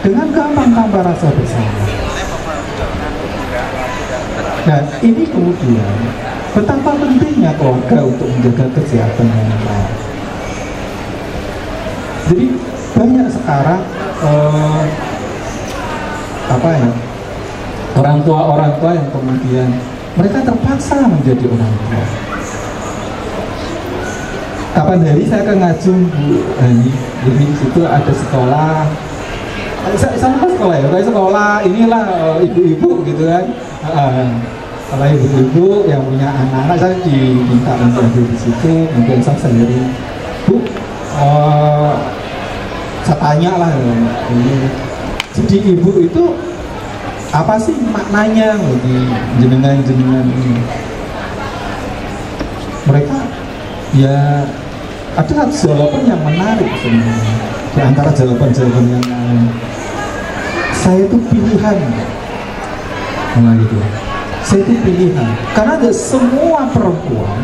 dengan gampang tanpa rasa bersalah. Nah, ini kemudian betapa pentingnya keluarga untuk menjaga kesehatan mental. Jadi banyak sekarang orang tua yang kemudian mereka terpaksa menjadi orang tua. Kapan hari saya ke Ngajum, Bu Hani, di situ ada sekolah. Saya ke sekolah ya, kayak sekolah inilah ibu-ibu gitu kan. Kalau ibu-ibu yang punya anak-anak, saya diminta menjadi di situ. Kemudian saya sendiri, Bu, saya tanya lah ini. Jadi ibu itu apa sih maknanya bagi jenengan ini? Mereka ya ada satu jawaban yang menarik sebenarnya di antara jawaban-jawaban yang lain. Saya itu pilihan, nah gitu. Saya itu pilihan karena ada semua perempuan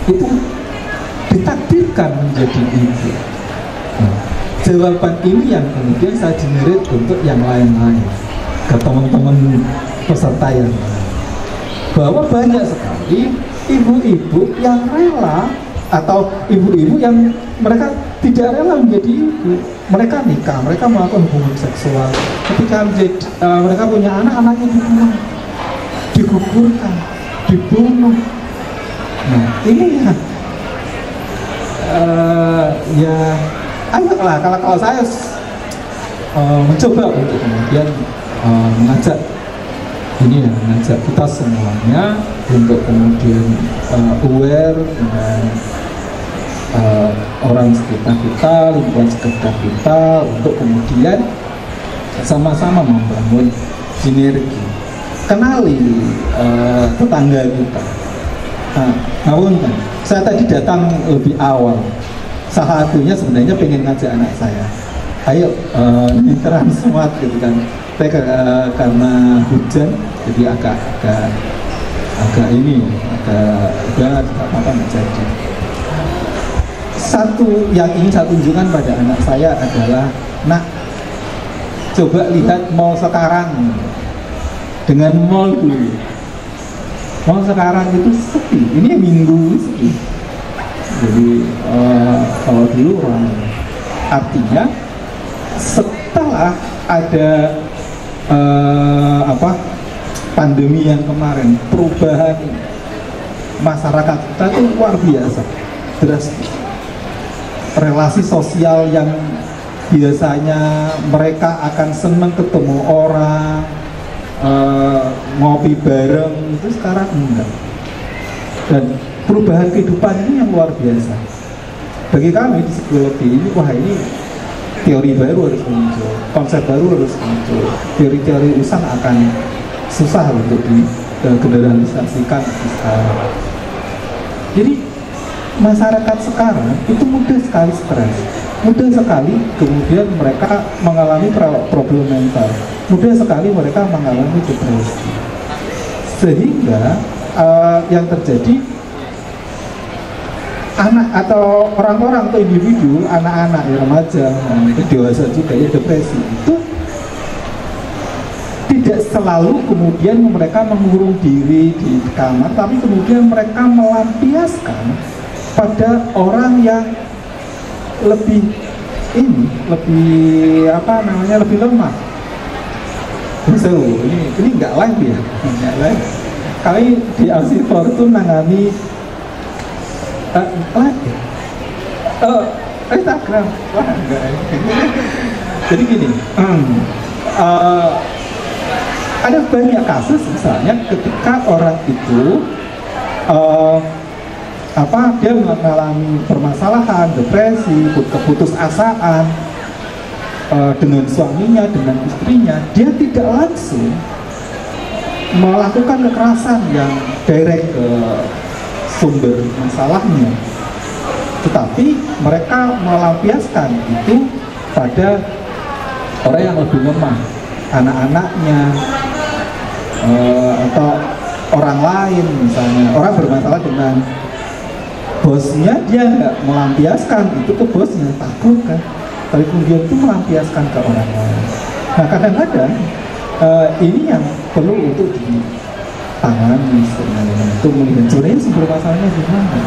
itu ditakdirkan menjadi ibu. Nah, jawaban ini yang kemudian saya generate untuk yang lain-lain ke teman-teman peserta yang lain, bahwa banyak sekali ibu-ibu yang rela atau ibu-ibu yang mereka tidak rela menjadi ibu. Mereka nikah, mereka melakukan hubungan seksual. Ketika mereka punya anak-anaknya dibuang, digugurkan, dibunuh. Nah ini ya ayolah, kalau saya mencoba untuk kemudian mengajak kita semuanya untuk kemudian aware dengan orang sekitar kita, lingkungan sekitar kita, untuk kemudian sama-sama membangun sinergi. Kenali tetangga kita. Namun kan, saya tadi datang lebih awal. Salah satunya sebenarnya pengen ngajak anak saya, ayo nyeteran semua gitu kan. Karena hujan, jadi agak udah apa nggak jadi. Satu yang ingin saya tunjukkan pada anak saya adalah, nak, coba lihat mall sekarang dengan mall dulu. Mall sekarang itu sepi, ini minggu sepi. Jadi kalau dulu artinya setelah ada pandemi yang kemarin, perubahan masyarakat kita itu luar biasa, drastis. Relasi sosial yang biasanya mereka akan senang ketemu orang, ngopi bareng, itu sekarang enggak. Dan perubahan kehidupan ini yang luar biasa. Bagi kami di psikologi ini, wah ini teori baru harus muncul, konsep baru harus muncul. Teori-teori usaha akan susah untuk digeneralisasikan sekarang. Jadi masyarakat sekarang itu mudah sekali stres, mudah sekali kemudian mereka mengalami problem mental, mudah sekali mereka mengalami depresi. Sehingga yang terjadi, anak atau orang-orang atau individu, anak-anak, remaja, dewasa juga ya, depresi itu tidak selalu kemudian mereka mengurung diri di kamar, tapi kemudian mereka melampiaskan pada orang yang lebih lebih lemah. So, ini nggak live ya, nggak live. Kami di Alsifor itu nangani live ya? Instagram. Wah, enggak. Jadi gini, ada banyak kasus misalnya ketika orang itu dia mengalami permasalahan, depresi, keputusasaan dengan suaminya, dengan istrinya, dia tidak langsung melakukan kekerasan yang direct ke sumber masalahnya, tetapi mereka melampiaskan itu pada orang yang lebih lemah, anak-anaknya, atau orang lain. Misalnya orang bermasalah dengan bosnya, dia nggak melampiaskan itu ke bosnya, takut kan, tapi kemudian itu melampiaskan ke orang lain. Nah kadang-kadang ini yang perlu untuk ditangani sebenarnya, untuk melihat sebenarnya sumber masalahnya di mana.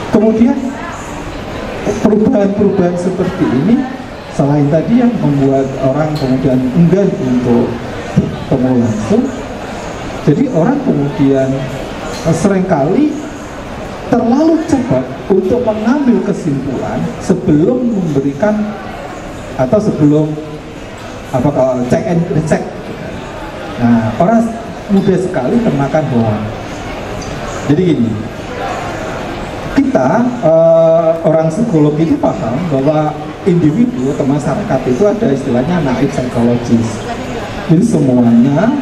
Kemudian perubahan-perubahan seperti ini selain tadi yang membuat orang kemudian enggan untuk bertemu langsung, jadi orang kemudian seringkali terlalu cepat untuk mengambil kesimpulan sebelum memberikan atau sebelum apa kalau check and recheck. Nah, orang mudah sekali termakan bohong. Jadi gini, kita orang psikologi itu paham bahwa individu atau masyarakat itu ada istilahnya naif psikologis. Jadi semuanya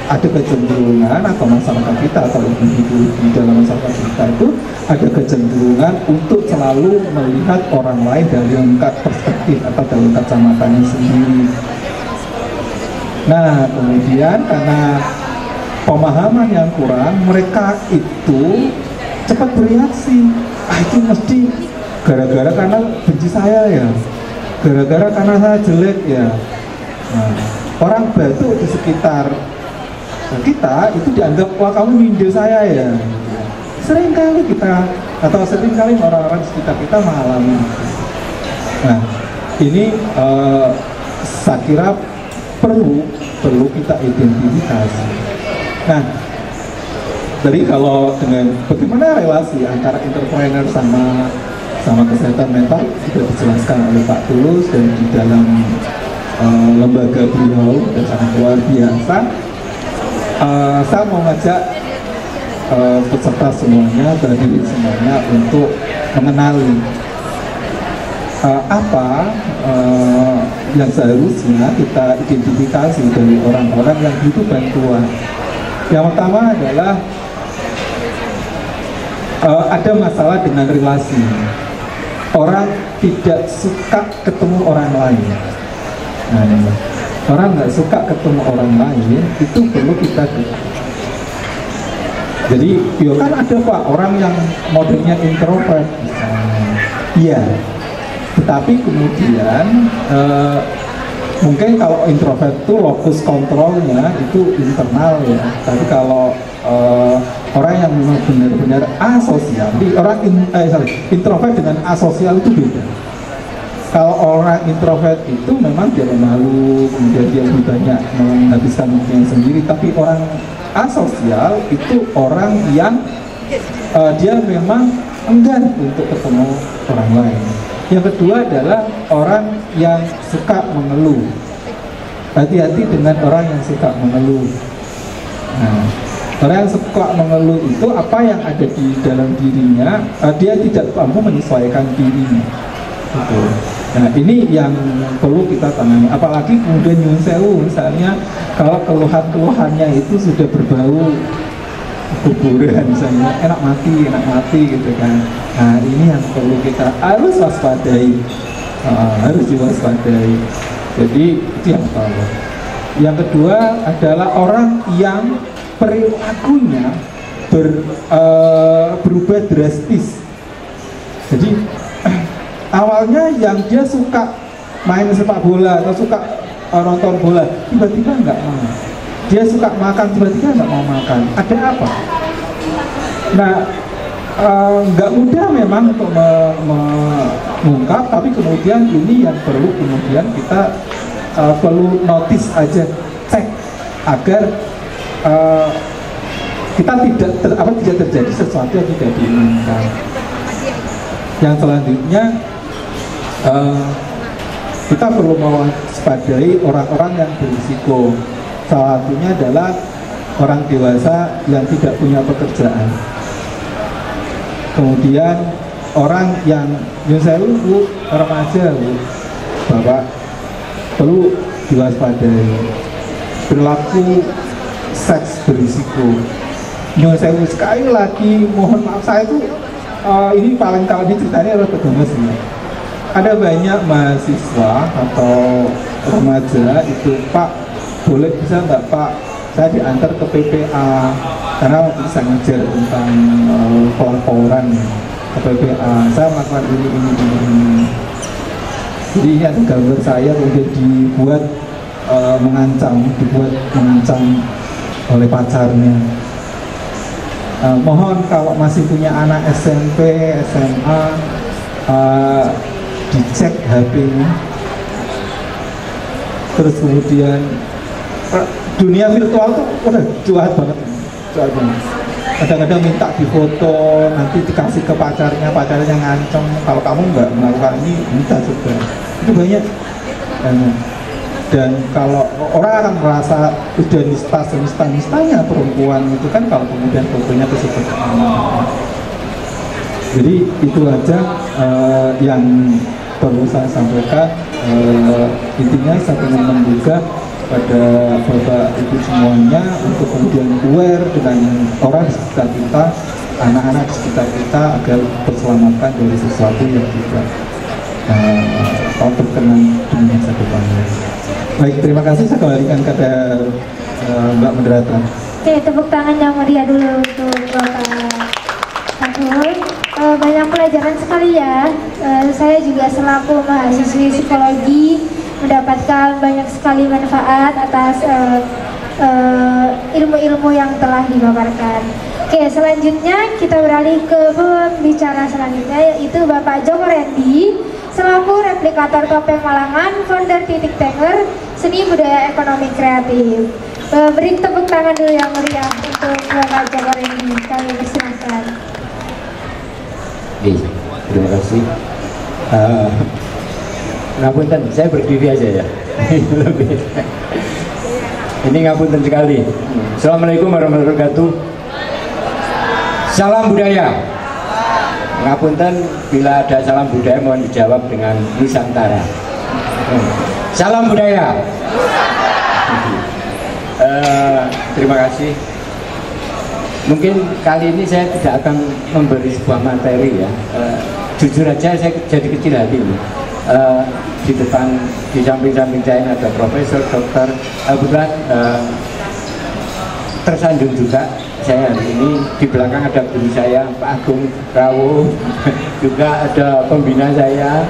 ada kecenderungan atau masyarakat kita atau individu di dalam masyarakat kita itu ada kecenderungan untuk selalu melihat orang lain dari perspektif atau dari kacamatanya sendiri. Nah kemudian karena pemahaman yang kurang, mereka itu cepat bereaksi. Itu mesti gara-gara karena benci saya ya, gara-gara karena saya jelek ya. Nah, orang batuk di sekitar kita itu dianggap, wah kamu nyindir saya ya. Sering kali kita atau sering kali orang-orang sekitar kita mengalami. Nah ini saya kira perlu kita identifikasi. Nah jadi kalau dengan bagaimana relasi antara entrepreneur sama kesehatan mental sudah dijelaskan oleh Pak Tulus, dan di dalam lembaga beliau dan sangat luar biasa. Saya mau ngajak peserta semuanya, hadirin semuanya untuk mengenali apa yang seharusnya kita identifikasi dari orang-orang yang butuh bantuan. Yang pertama adalah ada masalah dengan relasi. Orang tidak suka ketemu orang lain. Nah, orang nggak suka ketemu orang lain itu perlu kita. Jadi, ya kan ada Pak orang yang modelnya introvert. Iya. Tetapi kemudian mungkin kalau introvert itu lokus kontrolnya itu internal ya. Tapi kalau orang yang memang benar-benar asosial, introvert dengan asosial itu beda. Kalau orang introvert itu memang dia malu, kemudian dia lebih banyak menghabiskan waktunya sendiri. Tapi orang asosial itu orang yang dia memang enggan untuk ketemu orang lain. Yang kedua adalah orang yang suka mengeluh. Hati-hati dengan orang yang suka mengeluh. Nah, orang yang suka mengeluh itu apa yang ada di dalam dirinya, dia tidak mampu menyesuaikan dirinya. Gitu. Nah ini yang perlu kita tangani. Apalagi kemudian nyuwun sewu, misalnya kalau keluhannya itu sudah berbau kuburan, misalnya enak mati gitu kan. Nah ini yang perlu kita harus waspadai, harus diwaspadai. Jadi itu yang pertama. Yang kedua adalah orang yang perilakunya berubah drastis. Jadi awalnya yang dia suka main sepak bola atau suka nonton bola, tiba-tiba nggak mau. Dia suka makan, tiba-tiba nggak mau makan. Ada apa? Nah, nggak mudah memang untuk mengungkap, tapi kemudian ini yang perlu kemudian kita perlu notice aja, cek agar kita tidak terjadi sesuatu yang tidak diinginkan. Yang selanjutnya kita perlu mewaspadai orang-orang yang berisiko. Salah satunya adalah orang dewasa yang tidak punya pekerjaan. Kemudian orang yang Bu, remaja Bu, Bapak, perlu diwaspadai. Perilaku seks berisiko. Sekali lagi mohon maaf, saya itu ini paling kali ceritanya adalah pedoman sih. Ada banyak mahasiswa atau remaja itu, Pak, boleh bisa nggak Pak, saya diantar ke PPA karena waktu itu saya ngajar tentang pelaporan ke PPA, saya melakukan ini. Jadi ini ada gambar saya kemudian dibuat mengancam oleh pacarnya. Mohon kalau masih punya anak SMP, SMA, dicek HP-nya. Terus kemudian dunia virtual tuh udah jahat banget. Kadang-kadang minta difoto, nanti dikasih ke pacarnya ngancem kalau kamu nggak melakukan ini minta juga. Itu banyak. Dan kalau orang akan merasa udah nista-nistanya perempuan itu kan kalau kemudian fotonya tersebut. Jadi itu aja yang perlu saya sampaikan. Intinya saya ingin membuka pada Bapak Ibu semuanya untuk kemudian aware dengan orang di sekitar kita, anak-anak di sekitar kita agar terselamatkan dari sesuatu yang tidak berkenan di masa depannya. Baik, terima kasih. Saya kembalikan kepada Mbak Moderator. Oke, tepuk tangan yang meriah dulu untuk Bapak Sahrul. Banyak pelajaran sekali ya. Saya juga selaku mahasiswi psikologi mendapatkan banyak sekali manfaat atas ilmu-ilmu yang telah dipaparkan. Oke, selanjutnya kita beralih ke pembicara selanjutnya, yaitu Bapak Joko Randy selaku replikator topeng Malangan, founder Titik Tenger, seni budaya ekonomi kreatif. Beri tepuk tangan dulu yang meriah untuk Bapak Joko Randy. Kami persilahkan. Terima kasih. Ngapunten, saya berdiri aja ya. Ini ngapunten sekali. Assalamualaikum warahmatullahi wabarakatuh. Salam budaya. Ngapunten, bila ada salam budaya mohon dijawab dengan Nusantara. Salam budaya. Terima kasih. Mungkin kali ini saya tidak akan memberi sebuah materi ya. Jujur aja saya jadi kecil hati ini. Di depan, di samping-samping saya ada profesor, dokter. Kebetulan tersandung juga saya hari ini. Di belakang ada guru saya Pak Agung Rawo, juga ada pembina saya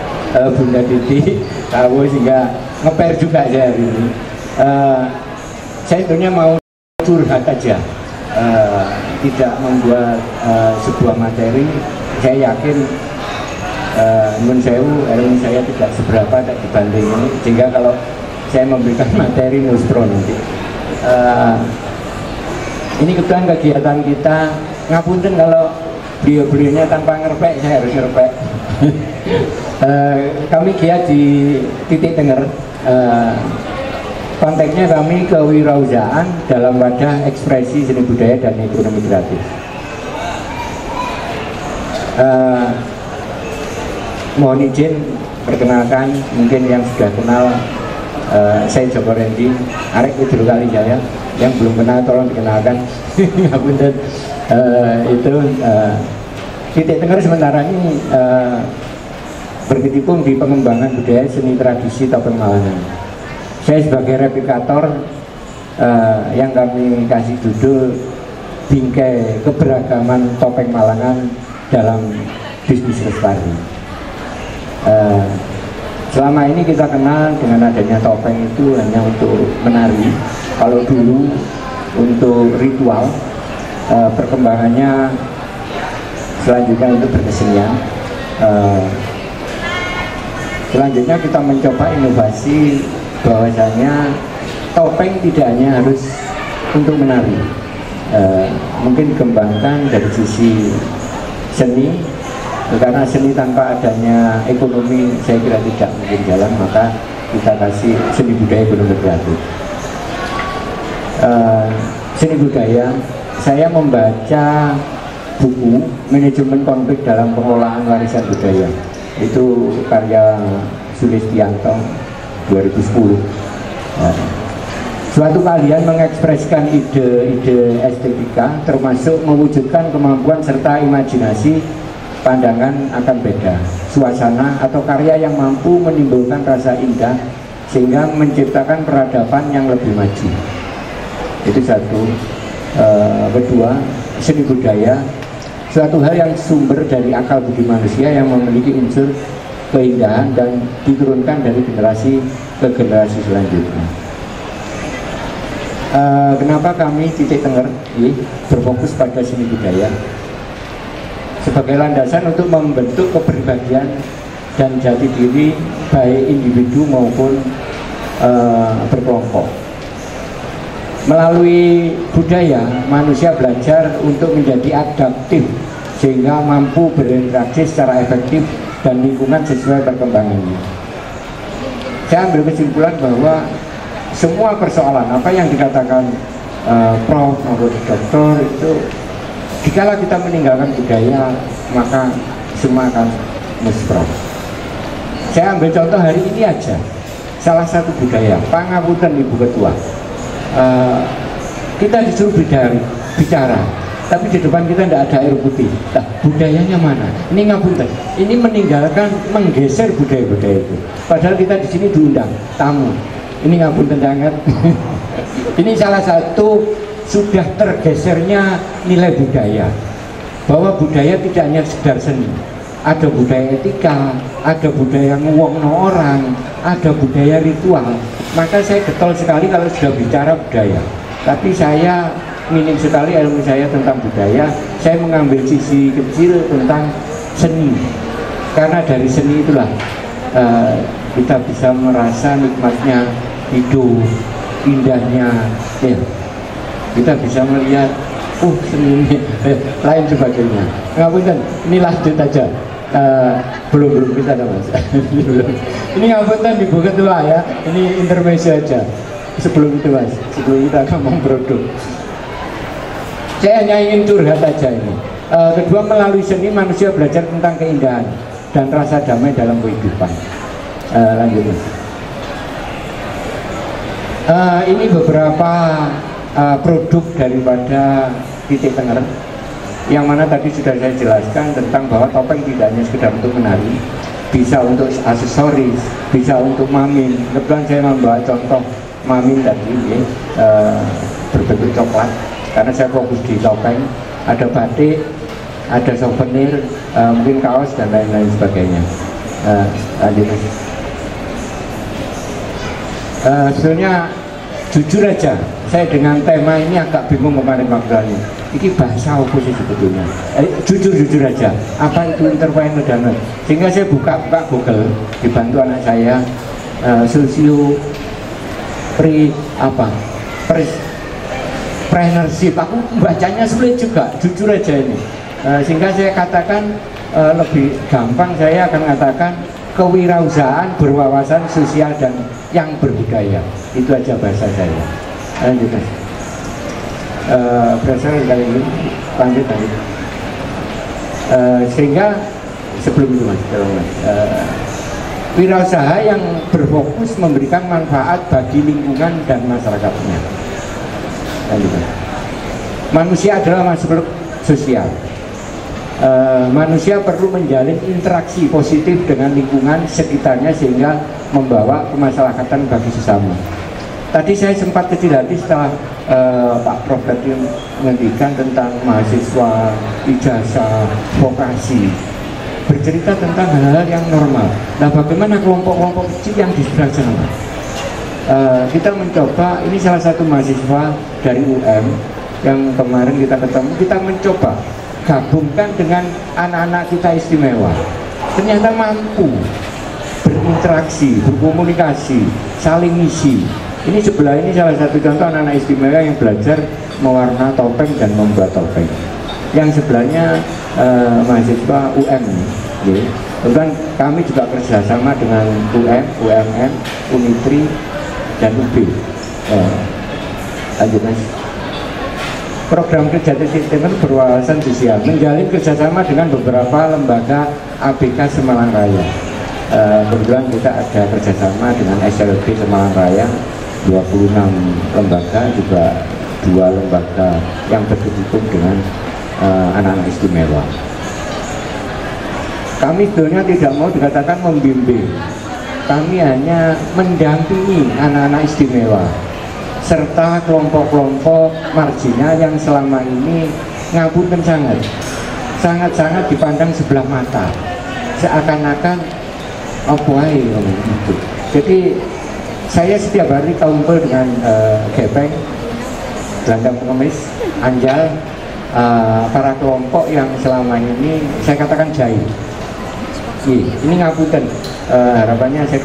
Bunda Titi Rawo, sehingga ngeper juga saya hari ini. Saya sebenarnya mau curhat aja, tidak membuat sebuah materi. Saya yakin ilmu saya tidak seberapa dibanding ini, sehingga kalau saya memberikan materi muspro nanti. Ini kebetulan kegiatan kita, ngapunten kalau beliau-beliaunya tanpa ngerpek, saya harus ngerpek. Kami giat di Titik Tenger. Konteksnya kami kewirausahaan dalam wadah ekspresi seni budaya dan ekonomi kreatif. Mohon izin perkenalkan, mungkin yang sudah kenal saya Joko Randy, arek itu kali saya. Yang belum kenal tolong dikenalkan. Ngapunten. Itu Titik Tenger sementara ini berkecimpung di pengembangan budaya seni tradisi topeng Malangan. Saya sebagai replikator yang kami kasih judul bingkai keberagaman topeng Malangan dalam bisnis lestari. Selama ini kita kenal dengan adanya topeng itu hanya untuk menari. Kalau dulu untuk ritual, perkembangannya selanjutnya untuk berkesenian. Selanjutnya kita mencoba inovasi bahwasanya topeng tidak hanya harus untuk menari, mungkin dikembangkan dari sisi seni, karena seni tanpa adanya ekonomi saya kira tidak mungkin jalan, maka kita kasih seni budaya ekonomi kreatif. Seni budaya, saya membaca buku manajemen konflik dalam pengelolaan warisan budaya, itu karya Sulistianto 2010. Suatu kalian mengekspresikan ide-ide estetika, termasuk mewujudkan kemampuan serta imajinasi, pandangan akan beda, suasana atau karya yang mampu menimbulkan rasa indah sehingga menciptakan peradaban yang lebih maju. Itu satu. Kedua, seni budaya suatu hal yang sumber dari akal budi manusia yang memiliki unsur keindahan dan diturunkan dari generasi ke generasi selanjutnya. Kenapa kami Titik Tenger berfokus pada seni budaya sebagai landasan untuk membentuk kepribadian dan jati diri baik individu maupun berkelompok. Melalui budaya, manusia belajar untuk menjadi adaptif sehingga mampu berinteraksi secara efektif dan lingkungan sesuai perkembangannya. Saya ambil kesimpulan bahwa semua persoalan apa yang dikatakan Prof maupun Doktor itu, jikalau kita meninggalkan budaya maka semua akan musprah. Saya ambil contoh hari ini aja, salah satu budaya Pangapunten Ibu Ketua. Kita disuruh bicara, tapi di depan kita tidak ada air putih. Nah, budayanya mana? Ini ngapunten. Ini meninggalkan, menggeser budaya-budaya itu. Padahal kita di sini diundang tamu. Ini ngapunten sangat. Ini salah satu sudah tergesernya nilai budaya. Bahwa budaya tidak hanya sekedar seni. Ada budaya etika, ada budaya nguwongno orang, ada budaya ritual. Maka saya getol sekali kalau sudah bicara budaya. Tapi saya minim sekali ilmu saya tentang budaya. Saya mengambil sisi kecil tentang seni. Karena dari seni itulah kita bisa merasa nikmatnya hidup, indahnya, ya. Kita bisa melihat, seni ini, lain sebagainya. Ngapunten, ini lanjut aja. Belum kita ada mas. Ini ngapunten Ibu Ketua ya. Ini intermezzo aja. Sebelum itu mas, sebelum kita ngomong produk. Saya hanya ingin curhat aja ini. Kedua, melalui seni manusia belajar tentang keindahan dan rasa damai dalam kehidupan. Lanjut mas. Ini beberapa produk daripada Titik Tenger, yang mana tadi sudah saya jelaskan tentang bahwa topeng tidak hanya sekedar untuk menari, bisa untuk aksesoris, bisa untuk mamin. Kebetulan saya membawa contoh mamin tadi berbentuk coklat, karena saya fokus di topeng. Ada batik, ada souvenir, mungkin kaos dan lain-lain sebagainya. Lanjut. Sebenarnya jujur aja, saya dengan tema ini agak bingung kemarin waktunya. Ini bahasa apa sih sebetulnya? Jujur aja, apa itu entrepreneur dan sehingga saya buka Google, dibantu anak saya, entrepreneurship. Aku bacanya sulit juga, jujur aja ini. Sehingga saya katakan lebih gampang, saya akan katakan kewirausahaan berwawasan sosial dan yang berbudaya. Itu aja bahasa saya. Lanjut mas. Berasal kali ini lanjut lagi. Sehingga sebelum itu mas, wirausaha yang berfokus memberikan manfaat bagi lingkungan dan masyarakatnya. Lanjut mas. Manusia adalah makhluk sosial. Manusia perlu menjalin interaksi positif dengan lingkungan sekitarnya sehingga membawa kemaslahatan bagi sesama. Tadi saya sempat kecil hati setelah Pak Prof tadi menghentikan tentang mahasiswa, ijazah, vokasi, bercerita tentang hal-hal yang normal. Nah, bagaimana kelompok-kelompok kecil yang di sebelah sana? Kita mencoba, ini salah satu mahasiswa dari UM yang kemarin kita ketemu, kita mencoba gabungkan dengan anak-anak kita istimewa. Ternyata mampu berinteraksi, berkomunikasi, saling isi. Ini sebelah ini salah satu contoh anak-anak istimewa yang belajar mewarna topeng dan membuat topeng. Yang sebelahnya mahasiswa UM. Ya. Kemudian kami juga kerjasama dengan UM, UMM, Unitri, dan UB. Lanjut mas. Program kerja Titik Tenger berwawasan sosial, menjalin kerjasama dengan beberapa lembaga ABK Semarang Raya. Kebetulan kita ada kerjasama dengan SLB Semarang Raya, 26 lembaga, juga 2 lembaga yang berkecimpung dengan anak-anak istimewa. Kami sebenarnya tidak mau dikatakan membimbing, kami hanya mendampingi anak-anak istimewa serta kelompok-kelompok marginal yang selama ini ngapunten sangat dipandang sebelah mata, seakan-akan apa ae ngomong gitu. Jadi saya setiap hari kumpul dengan Gepeng, Gelandang Pengemis, Anjal, para kelompok yang selama ini saya katakan jahil. Ini ngapunten, harapannya saya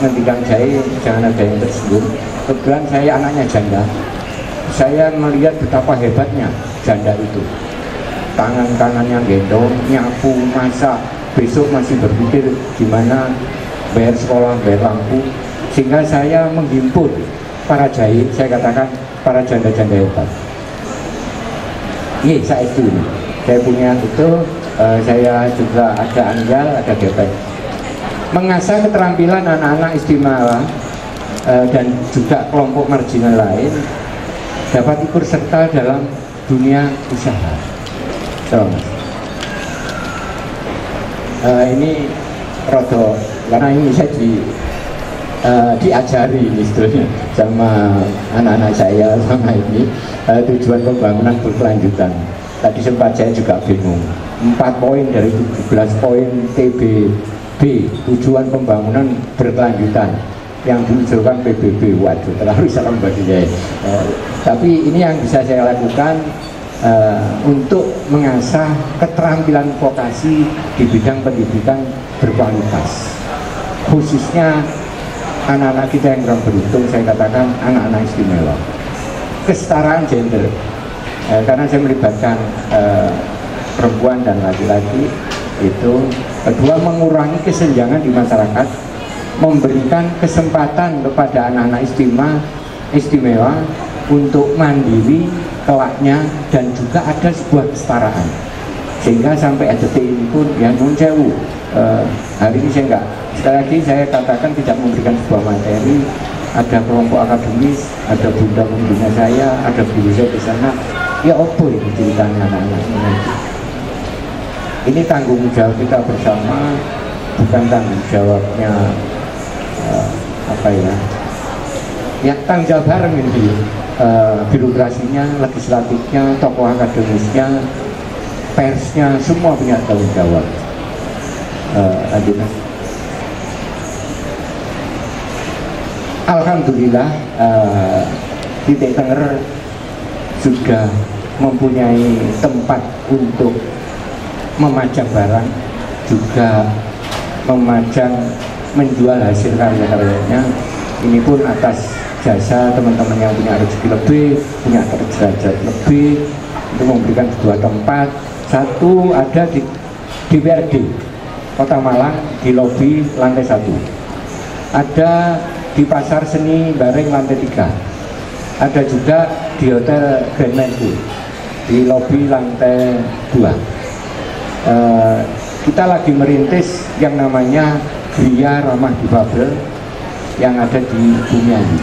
ngendikan jahil jangan ada yang tersinggung. Kebetulan saya anaknya janda, saya melihat betapa hebatnya janda itu. Tangan kanannya gendong, nyapu, masak, besok masih berpikir gimana bayar sekolah, bayar lampu. Sehingga saya menghimpun para jahil, saya katakan para janda-janda hebat. Iya, saya itu. Saya punya itu, saya juga ada Anjal, ada Gepeng. Mengasah keterampilan anak-anak istimewa dan juga kelompok marginal lain dapat ikut serta dalam dunia usaha. So, ini rodo, karena ini saya diajari istilahnya sama anak-anak saya sama ini tujuan pembangunan berkelanjutan. Tadi sempat saya juga bingung, 4 poin dari 17 poin TBB, tujuan pembangunan berkelanjutan yang diusulkan PBB. Waduh, terlalu salam bagi saya. Tapi ini yang bisa saya lakukan untuk mengasah keterampilan vokasi di bidang pendidikan berkualitas, khususnya anak-anak kita yang kurang beruntung, saya katakan anak-anak istimewa. Kesetaraan gender, karena saya melibatkan perempuan dan laki-laki itu. Kedua, mengurangi kesenjangan di masyarakat, memberikan kesempatan kepada anak-anak istimewa untuk mandiri kelaknya, dan juga ada sebuah kesetaraan, sehingga sampai detik ini pun ya nun sewu, hari ini saya enggak, sekali lagi saya katakan tidak memberikan sebuah materi. Ada kelompok akademis, ada bunda saya, ada guru saya di sana. Ya opo ini ceritanya anak-anak ini. Ini tanggung jawab kita bersama, bukan tanggung jawabnya apa ya? Ya tanggung jawab bareng ini. Birokrasinya, legislatifnya, tokoh akademisnya, persnya, semua punya tanggung jawab. Alhamdulillah, Titik Tenger sudah mempunyai tempat untuk memajang barang, juga memajang, menjual hasil karya-karyanya. Ini pun atas jasa teman-teman yang punya rezeki lebih, punya derajat lebih, itu memberikan sebuah tempat. Satu ada di DPRD Kota Malang, di lobi lantai 1. Ada di Pasar Seni Bareng lantai 3. Ada juga di Hotel Grand Menku di lobi lantai 2. Kita lagi merintis yang namanya Gria Ramah Difabel yang ada di Bumiayu.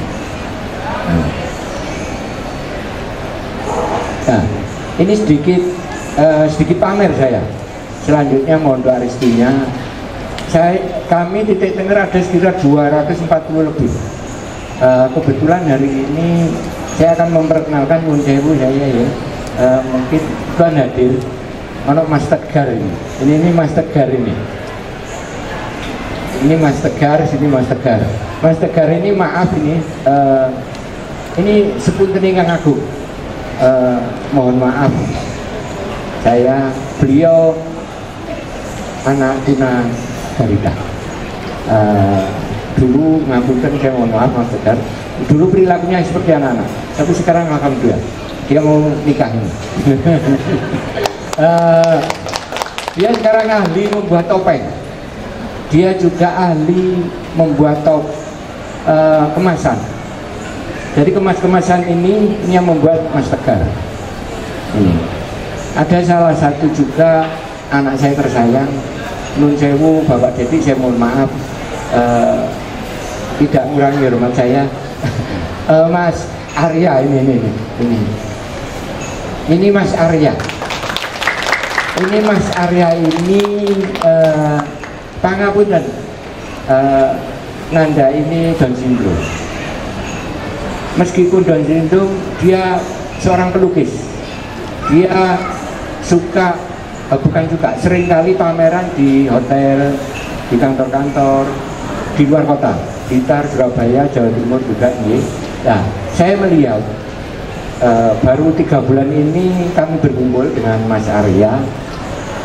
Nah, ini sedikit pamer saya. Selanjutnya mohon doa restunya. Kami Titik Tenger ada sekitar 240 lebih. Kebetulan hari ini saya akan memperkenalkan Nun Sewu saya ya. Mungkin Tuhan hadir. Ono Mas Tegar ini. Ini Mas Tegar ini. Ini Mas Tegar, sini Mas Tegar. Mas Tegar ini maaf ini sepunten ingkang agung. Mohon maaf. Beliau anak tuna balita. Dulu ngapunten, saya mohon maaf Mas Tegar. Dulu perilakunya seperti anak-anak, tapi sekarang alhamdulillah dia mau nikah ini. Dia sekarang ahli membuat topeng. Dia juga ahli membuat kemasan. Jadi kemasan ini yang membuat Mas Tegar. Ini. Ada salah satu juga anak saya tersayang, Nun Sewu, Bapak Dedi, saya mohon maaf tidak mengurangi hormat saya. Mas Arya ini Mas Arya. Ini Mas Arya ini pangapunten, Nanda ini Down syndrome. Meskipun Down syndrome, dia seorang pelukis. Dia suka, bukan juga, seringkali pameran di hotel, di kantor-kantor di luar kota, Blitar, Surabaya, Jawa Timur juga ini. Nah, saya melihat baru 3 bulan ini kami berkumpul dengan Mas Arya.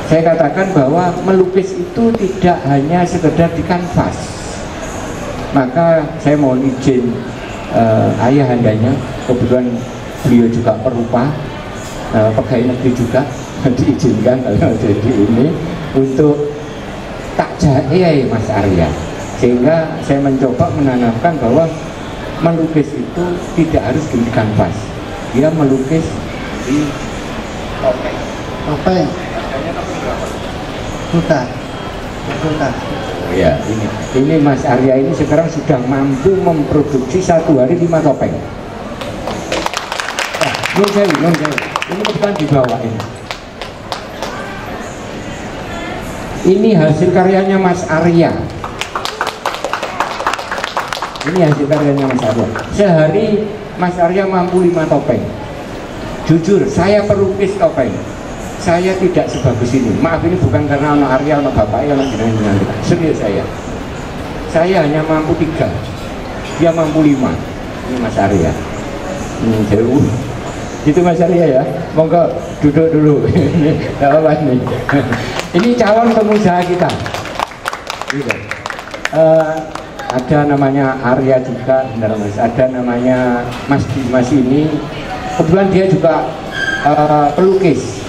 Saya katakan bahwa melukis itu tidak hanya sekedar di kanvas. Maka saya mohon izin ayahandanya, kebetulan beliau juga perupa, pegawai negeri juga, diizinkan kalau jadi ini untuk tak jahit Mas Arya. Sehingga saya mencoba menanamkan bahwa melukis itu tidak harus di kanvas, dia melukis di topeng. Topeng. Sudah. Oh ya, ini Mas Arya ini sekarang sudah mampu memproduksi 1 hari 5 topeng. Nah, nun sewu. Ini bukan dibawain. Ini hasil karyanya Mas Arya. Ini hasil karyanya Mas Arya. Sehari Mas Arya mampu 5 topeng. Jujur, saya pelukis topeng, saya tidak sebagus ini. Maaf, ini bukan karena anak Arya, anak bapaknya, anak jenengan. Serius saya hanya mampu 3, dia mampu 5. Ini Mas Arya. Jauh. Itu Mas Arya ya. Monggo duduk dulu. Tidak apa-apa nih. Ini calon pengusaha kita. Gitu. Ada namanya Arya juga, benar Mas. Ada namanya Mas Dimas ini. Kebetulan dia juga pelukis.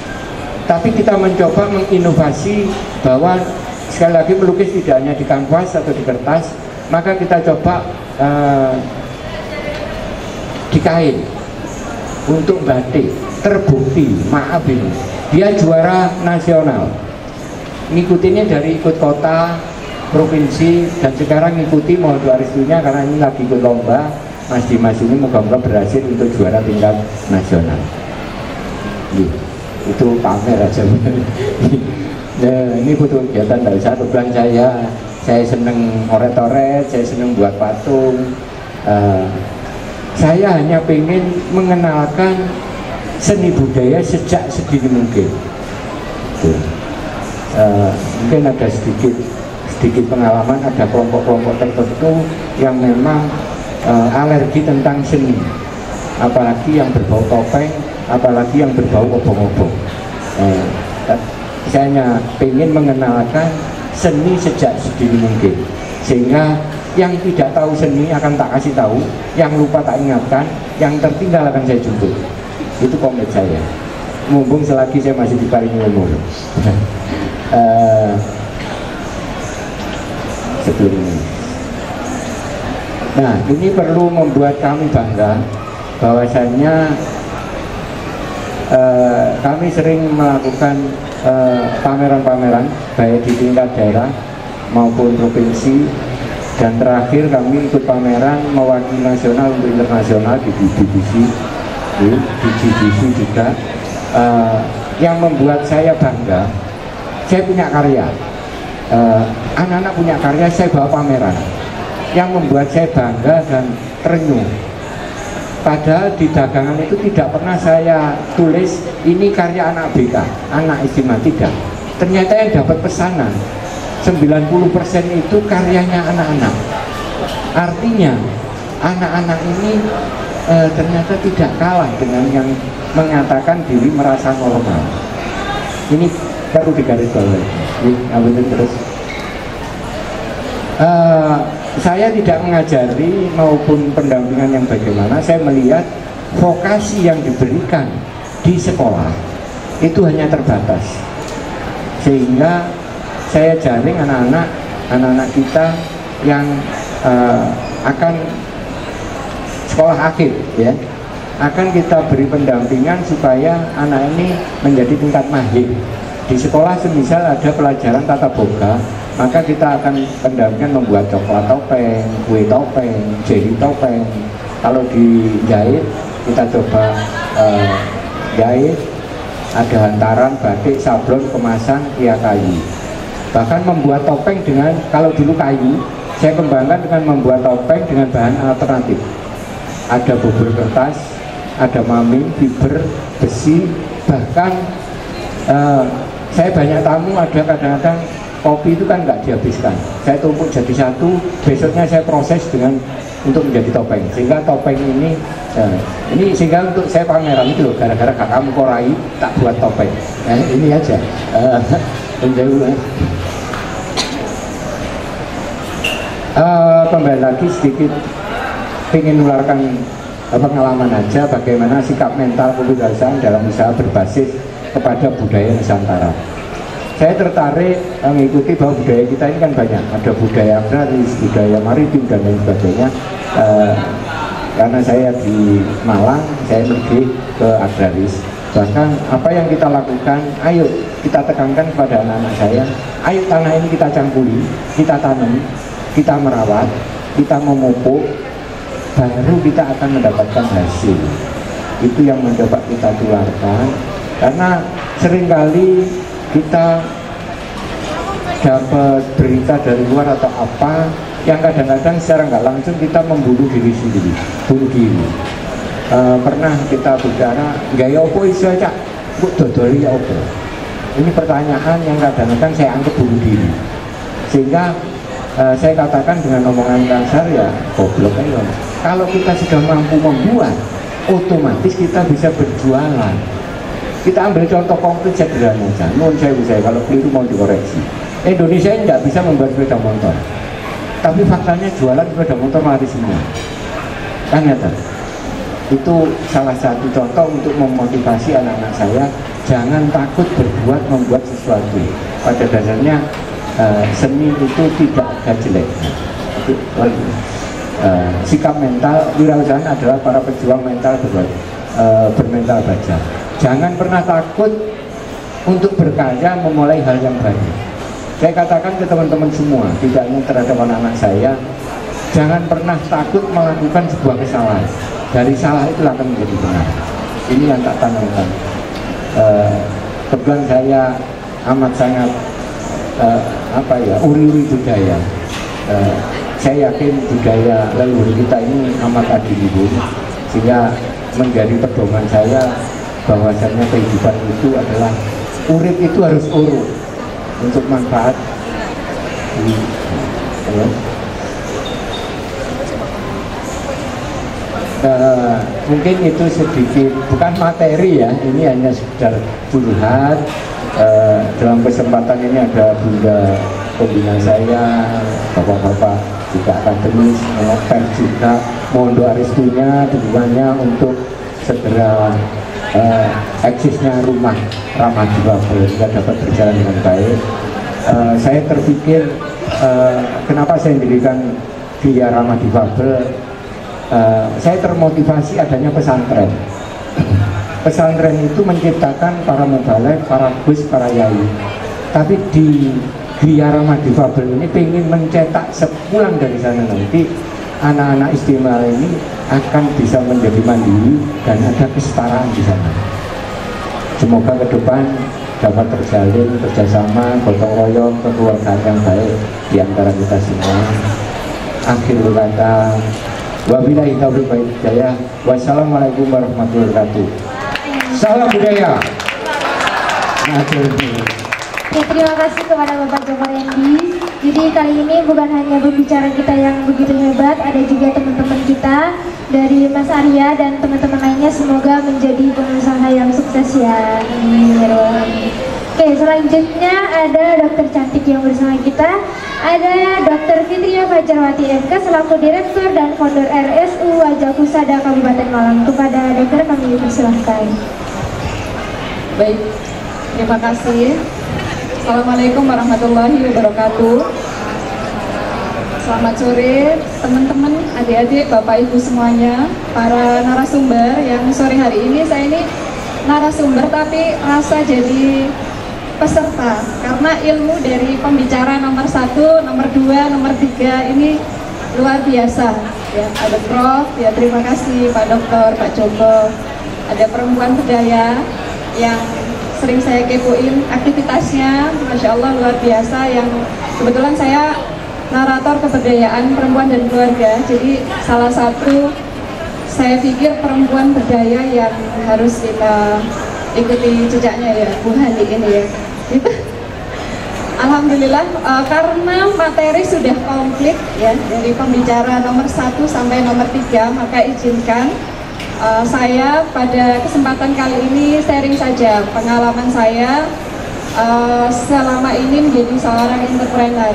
Tapi kita mencoba menginovasi bahwa sekali lagi melukis tidak hanya di kanvas atau di kertas, maka kita coba di kain untuk batik. Terbukti, maaf ini, dia juara nasional. Ngikutinnya dari ikut kota, provinsi, dan sekarang ngikuti, mohon doa restunya karena ini lagi ikut lomba. Mas Dimas ini moga-moga berhasil untuk juara tingkat nasional. Itu pamer aja. Nah, ini butuh kegiatan dari saya. Kebetulan saya seneng oret-oret, saya seneng buat patung. Saya hanya pengen mengenalkan seni budaya sejak sedini mungkin. Mungkin ada sedikit pengalaman, ada kelompok-kelompok tertentu yang memang alergi tentang seni, apalagi yang berbau topeng, apalagi yang berbau obong-obong. Saya hanya pengen mengenalkan seni sejak sedini mungkin, sehingga yang tidak tahu seni akan tak kasih tahu, yang lupa tak ingatkan, yang tertinggal akan saya jemput. Itu komit saya, mumpung selagi saya masih diparingi umur. Sebelum ini, nah ini perlu membuat kami bangga bahwasannya kami sering melakukan pameran-pameran baik di tingkat daerah maupun provinsi, dan terakhir kami ikut pameran mewakili nasional untuk internasional di BBC, di GBC juga. Yang membuat saya bangga, saya punya karya, anak-anak punya karya, saya bawa pameran. Yang membuat saya bangga dan terenyuh, padahal di dagangan itu tidak pernah saya tulis ini karya anak BK, anak istimewa, tidak. Ternyata yang dapat pesanan 90% itu karyanya anak-anak. Artinya anak-anak ini ternyata tidak kalah dengan yang mengatakan diri merasa normal. Ini perlu digarisbawahi. Terus saya tidak mengajari maupun pendampingan yang bagaimana. Saya melihat vokasi yang diberikan di sekolah itu hanya terbatas, sehingga saya jaring anak-anak kita yang akan sekolah akhir, ya, akan kita beri pendampingan supaya anak ini menjadi tingkat mahir. Di sekolah semisal ada pelajaran tata boga, maka kita akan pendampingan membuat coklat topeng, kue topeng, jeli topeng. Kalau dijahit, kita coba jahit, ada hantaran, batik, sablon, kemasan, via kayu. Bahkan membuat topeng dengan, kalau dulu kayu, saya kembangkan dengan membuat topeng dengan bahan alternatif. Ada bubur kertas, ada maming, fiber, besi, bahkan saya banyak tamu, ada kadang-kadang kopi itu kan nggak dihabiskan, saya tumpuk jadi satu, besoknya saya proses dengan untuk menjadi topeng, sehingga topeng ini sehingga untuk saya pameran itu loh, gara-gara gak kamu korai tak buat topeng. Ini aja penjauhan. Kembali lagi sedikit ingin menularkan pengalaman aja bagaimana sikap mental kewirausahaan dalam usaha berbasis kepada budaya Nusantara. Saya tertarik mengikuti bahwa budaya kita ini kan banyak, ada budaya agraris, budaya maritim dan lain sebagainya. Karena saya di Malang, saya lebih ke agraris. Bahkan apa yang kita lakukan, ayo kita tekankan kepada anak-anak saya, ayo tanah ini kita campuri, kita tanam, kita merawat, kita memupuk, baru kita akan mendapatkan hasil. Itu yang mencoba kita tularkan, karena seringkali kita dapat berita dari luar atau apa yang kadang-kadang secara nggak langsung kita membunuh diri sendiri, bunuh diri. Pernah kita bicara gaya opo iso cak kok dodoli ya opo, ini pertanyaan yang kadang-kadang saya anggap bunuh diri, sehingga saya katakan dengan omongan kasar ya goblok aja. Kalau kita sudah mampu membuat, otomatis kita bisa berjualan. Kita ambil contoh konkret sederhana saja. Nuwun sewu saya kalau keliru mau dikoreksi. Indonesia ini tidak bisa membuat sepeda motor, tapi faktanya jualan sepeda motor mati semua. Kan nyata. Itu salah satu contoh untuk memotivasi anak-anak saya, jangan takut berbuat membuat sesuatu. Pada dasarnya seni itu tidak ada jeleknya. Sikap mental wirausahaan adalah para pejuang mental bermental baja. Jangan pernah takut untuk berkarya, memulai hal yang baru. Saya katakan ke teman-teman semua, tidak hanya terhadap anak-anak saya, jangan pernah takut melakukan sebuah kesalahan. Dari salah itu akan menjadi benar. Ini yang tak tanamkan. Kebetulan saya amat sangat uri-uri budaya. Saya yakin budaya leluhur kita ini amat adiluhur, sehingga menjadi pedoman saya bahwasanya kehidupan itu adalah urip itu harus urut untuk manfaat. Mungkin itu sedikit, bukan materi ya, ini hanya sekedar curhat. Dalam kesempatan ini ada bunda pembina saya, bapak-bapak juga akademis, per juga mohon doa restunya, dukungannya untuk segera eksisnya rumah ramah difabel juga dapat berjalan dengan baik. Saya terpikir kenapa saya mendirikan Via Ramah Difabel. Saya termotivasi adanya pesantren. Pesantren itu menciptakan para mubalek, para gus, para yai. Tapi di Via Ramah Difabel ini ingin mencetak sepulang dari sana nanti anak-anak istimewa ini akan bisa menjadi mandiri dan ada kesetaraan di sana. Semoga ke depan dapat terjalin kerjasama, gotong royong, kekeluargaan yang baik di antara kita semua. Akhirul kata, wabillahi taufiq wal hidayah. Wassalamualaikum warahmatullahi wabarakatuh. Salam budaya. Ya, terima kasih kepada Bapak Joko Randy. Jadi kali ini bukan hanya pembicara kita yang begitu hebat, ada juga teman-teman kita dari Mas Arya dan teman-teman lainnya, semoga menjadi pengusaha yang sukses ya. Oke, selanjutnya ada dokter cantik yang bersama kita, ada Dr. Fitria Fajarwati MK selaku Direktur dan Founder RSU Wajah Husada Kabupaten Malang. Kepada dokter kami persilahkan. Baik, terima kasih. Assalamualaikum warahmatullahi wabarakatuh. Selamat sore teman-teman, adik-adik, bapak ibu semuanya, para narasumber yang sore hari ini. Saya ini narasumber tapi rasa jadi peserta, karena ilmu dari pembicara nomor 1, nomor 2, nomor 3 ini luar biasa ya. Ada Prof, ya terima kasih Pak Dokter, Pak Joko. Ada perempuan berdaya yang sering saya kepoin aktivitasnya, Masya Allah luar biasa, yang kebetulan saya narator keberdayaan perempuan dan keluarga, jadi salah satu saya pikir perempuan berdaya yang harus kita ikuti jejaknya ya, Bu Hani ini ya. Itu Alhamdulillah karena materi sudah komplit ya, dari pembicara nomor 1 sampai nomor 3, maka izinkan saya pada kesempatan kali ini sharing saja pengalaman saya selama ini menjadi seorang entrepreneur.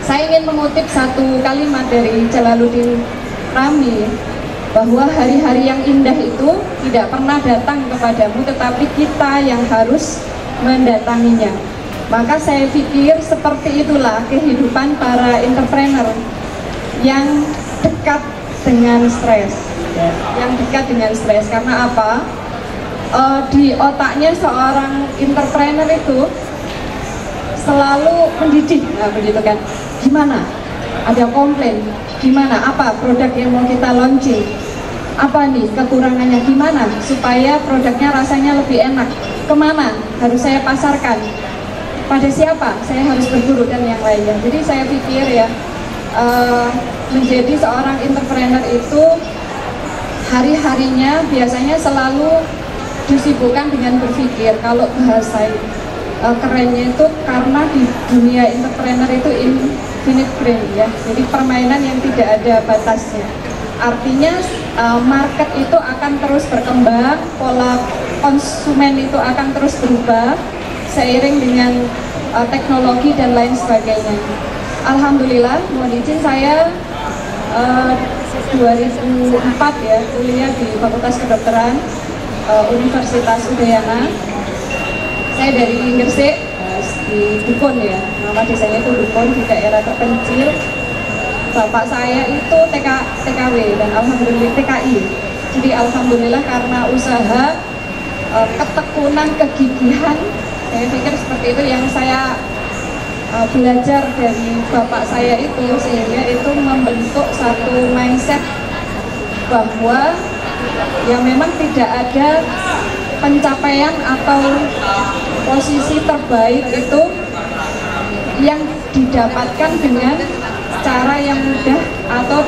Saya ingin mengutip satu kalimat dari Jalaluddin Rami, bahwa hari-hari yang indah itu tidak pernah datang kepadamu, tetapi kita yang harus mendatanginya. Maka saya pikir seperti itulah kehidupan para entrepreneur yang dekat dengan stres, yang dekat dengan stres. Karena apa? Di otaknya seorang entrepreneur itu selalu mendidih, nah begitu kan? Gimana? Ada komplain? Gimana? Apa produk yang mau kita launching? Apa nih kekurangannya? Gimana supaya produknya rasanya lebih enak? Kemana harus saya pasarkan? Pada siapa saya harus berburu dan yang lainnya. Jadi saya pikir ya, menjadi seorang entrepreneur itu hari-harinya biasanya selalu disibukkan dengan berpikir. Kalau bahasa kerennya itu, karena di dunia entrepreneur itu infinite brain ya, jadi permainan yang tidak ada batasnya. Artinya market itu akan terus berkembang, pola konsumen itu akan terus berubah seiring dengan teknologi dan lain sebagainya. Alhamdulillah, mohon izin saya 2004 ya kuliah di Fakultas Kedokteran Universitas Udayana. Saya dari Gresik, di Dukun ya, nama desanya itu Dukun, di daerah terpencil. Bapak saya itu TKW dan alhamdulillah TKI. Jadi alhamdulillah karena usaha, ketekunan, kegigihan, saya pikir seperti itu yang saya belajar dari bapak saya itu, sehingga itu membentuk satu mindset bahwa ya memang tidak ada pencapaian atau posisi terbaik itu yang didapatkan dengan cara yang mudah atau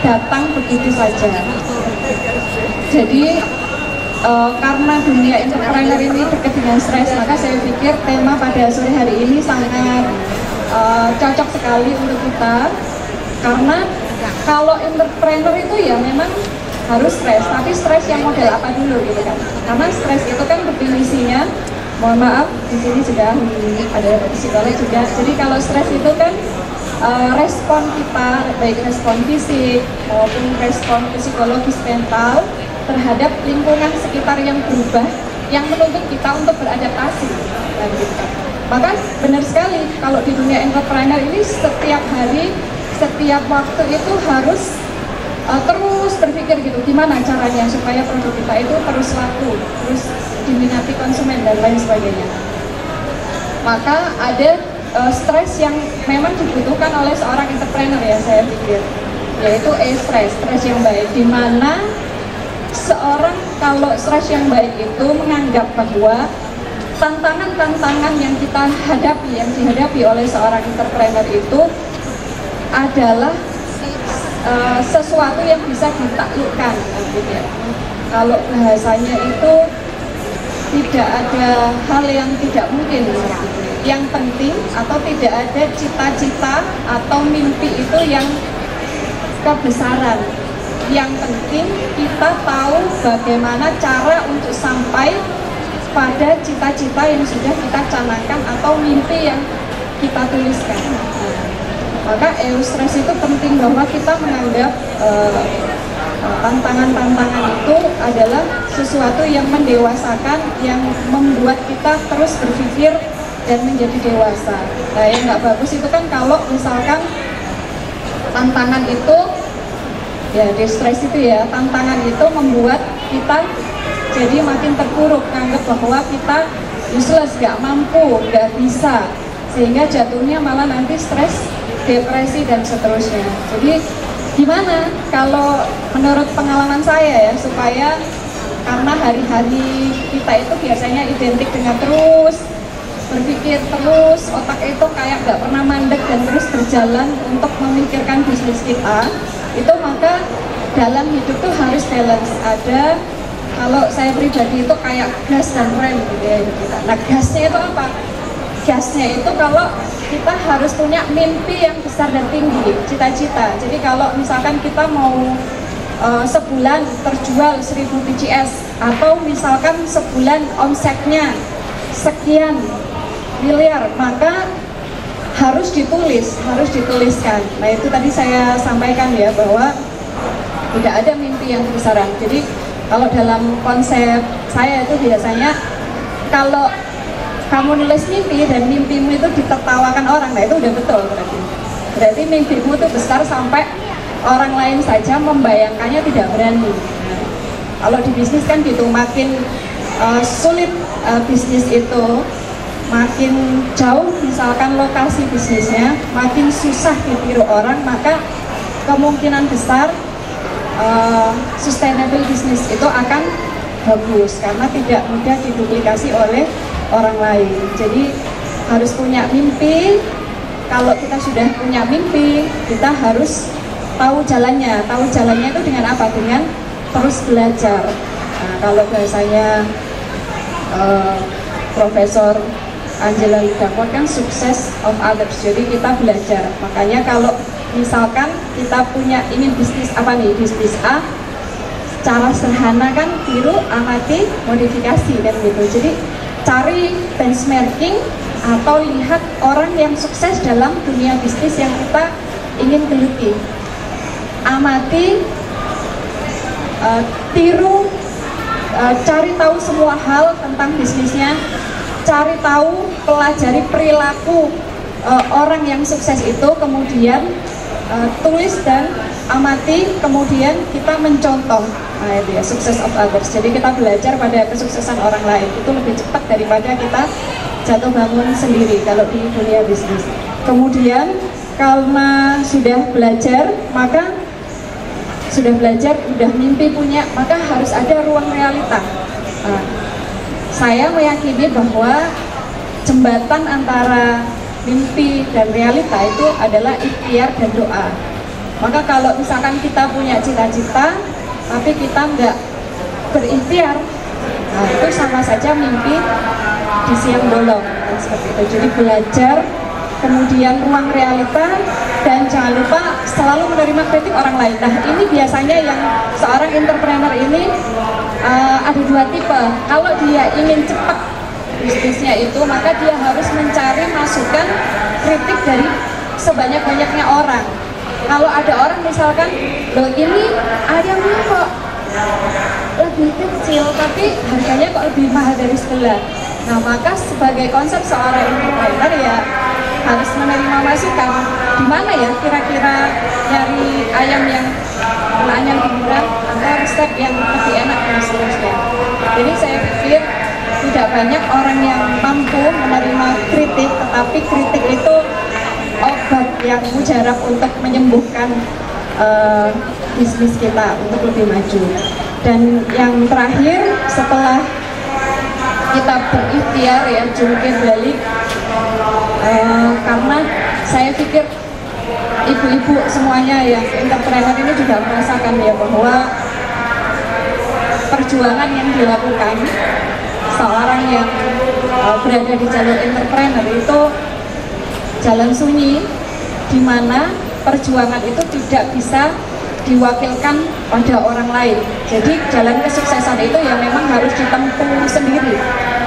datang begitu saja. Jadi karena dunia entrepreneur ini dekat dengan stres, maka saya pikir tema pada sore hari ini sangat cocok sekali untuk kita. Karena kalau entrepreneur itu ya memang harus stres, tapi stres yang model apa dulu gitu kan? Karena stres itu kan definisinya, mohon maaf di sini juga ada psikolog juga. Jadi kalau stres itu kan respon kita, baik respon fisik maupun respon psikologis mental terhadap lingkungan sekitar yang berubah, yang menuntut kita untuk beradaptasi. Dan gitu. Maka benar sekali kalau di dunia entrepreneur ini setiap hari, setiap waktu itu harus terus berpikir gitu, gimana caranya supaya produk kita itu terus laku, terus diminati konsumen dan lain sebagainya. Maka ada stres yang memang dibutuhkan oleh seorang entrepreneur ya, saya pikir, yaitu stres yang baik, di mana seorang kalau stres yang baik itu menganggap bahwa tantangan-tantangan yang kita hadapi, yang dihadapi oleh seorang entrepreneur itu adalah sesuatu yang bisa ditaklukkan gitu ya. Kalau bahasanya itu tidak ada hal yang tidak mungkin. Yang penting atau tidak ada cita-cita atau mimpi itu yang kebesaran. Yang penting kita tahu bagaimana cara untuk sampai pada cita-cita yang sudah kita canangkan atau mimpi yang kita tuliskan. Maka eustress itu penting bahwa kita menganggap tantangan-tantangan itu adalah sesuatu yang mendewasakan, yang membuat kita terus berpikir dan menjadi dewasa. Nah, yang nggak bagus itu kan kalau misalkan tantangan itu, ya distress itu ya, tantangan itu membuat kita jadi makin terpuruk, menganggap bahwa kita useless, nggak mampu, nggak bisa, sehingga jatuhnya malah nanti stres, depresi dan seterusnya. Jadi gimana kalau menurut pengalaman saya ya, supaya karena hari-hari kita itu biasanya identik dengan terus berpikir, terus otak itu kayak nggak pernah mandek dan terus berjalan untuk memikirkan bisnis kita, itu maka dalam hidup tuh harus balance. Ada, kalau saya pribadi itu kayak gas dan rem gitu ya. Nah gasnya itu apa? gasnya itu kalau kita harus punya mimpi yang besar dan tinggi, cita-cita. Jadi kalau misalkan kita mau sebulan terjual 1000 BCS, atau misalkan sebulan omsetnya sekian miliar, maka harus dituliskan. Nah, itu tadi saya sampaikan ya, bahwa tidak ada mimpi yang besaran. Jadi kalau dalam konsep saya itu biasanya, kalau kamu nulis mimpi dan mimpimu itu ditertawakan orang, nah itu udah betul berarti mimpimu itu besar sampai orang lain saja membayangkannya tidak berani. Nah, kalau di bisnis kan gitu, makin sulit bisnis itu, makin jauh misalkan lokasi bisnisnya, makin susah ditiru orang, maka kemungkinan besar sustainable business itu akan bagus karena tidak mudah diduplikasi oleh orang lain. Jadi harus punya mimpi. Kalau kita sudah punya mimpi, kita harus tahu jalannya. Tahu jalannya itu dengan apa? Dengan terus belajar. Nah, kalau bahasanya Profesor Angela Lidakot kan sukses of others. Jadi kita belajar. Makanya kalau misalkan kita punya ini bisnis apa nih, bisnis A, cara sederhana kan tiru, amati, modifikasi dan gitu. Jadi cari benchmarking atau lihat orang yang sukses dalam dunia bisnis yang kita ingin geluti. Amati, tiru, cari tahu semua hal tentang bisnisnya, cari tahu, pelajari perilaku orang yang sukses itu, kemudian tulis dan amati, kemudian kita mencontoh. Nah, itu ya, success of others. Jadi kita belajar pada kesuksesan orang lain itu lebih cepat daripada kita jatuh bangun sendiri kalau di dunia bisnis. Kemudian karena sudah belajar, maka sudah belajar, udah mimpi punya, maka harus ada ruang realita. Nah, saya meyakini bahwa jembatan antara mimpi dan realita itu adalah ikhtiar dan doa. Maka kalau misalkan kita punya cita-cita tapi kita nggak berikhtiar, nah itu sama saja mimpi di siang bolong, nah, seperti itu. Jadi belajar, kemudian ruang realita, dan jangan lupa selalu menerima kritik orang lain. Nah, ini biasanya yang seorang entrepreneur ini ada dua tipe. Kalau dia ingin cepat bisnisnya itu, maka dia harus mencari masukan kritik dari sebanyak-banyaknya orang. Kalau ada orang misalkan, loh ini ayamnya kok lebih kecil tapi harganya kok lebih mahal dari sebelah. Nah, maka sebagai konsep seorang entrepreneur ya harus menerima masukan. Di mana ya kira-kira nyari ayam yang harganya lebih murah atau resep yang lebih enak dan seterusnya. Jadi saya pikir tidak banyak orang yang mampu menerima kritik, tetapi kritik itu obat yang mujarab untuk menyembuhkan bisnis kita untuk lebih maju. Dan yang terakhir, setelah kita berikhtiar ya, jungkir balik, karena saya pikir ibu-ibu semuanya yang entrepreneur ini juga merasakan ya bahwa perjuangan yang dilakukan seorang yang berada di jalur entrepreneur itu jalan sunyi, di mana perjuangan itu tidak bisa diwakilkan pada orang lain. Jadi jalan kesuksesan itu ya memang harus ditempuh sendiri.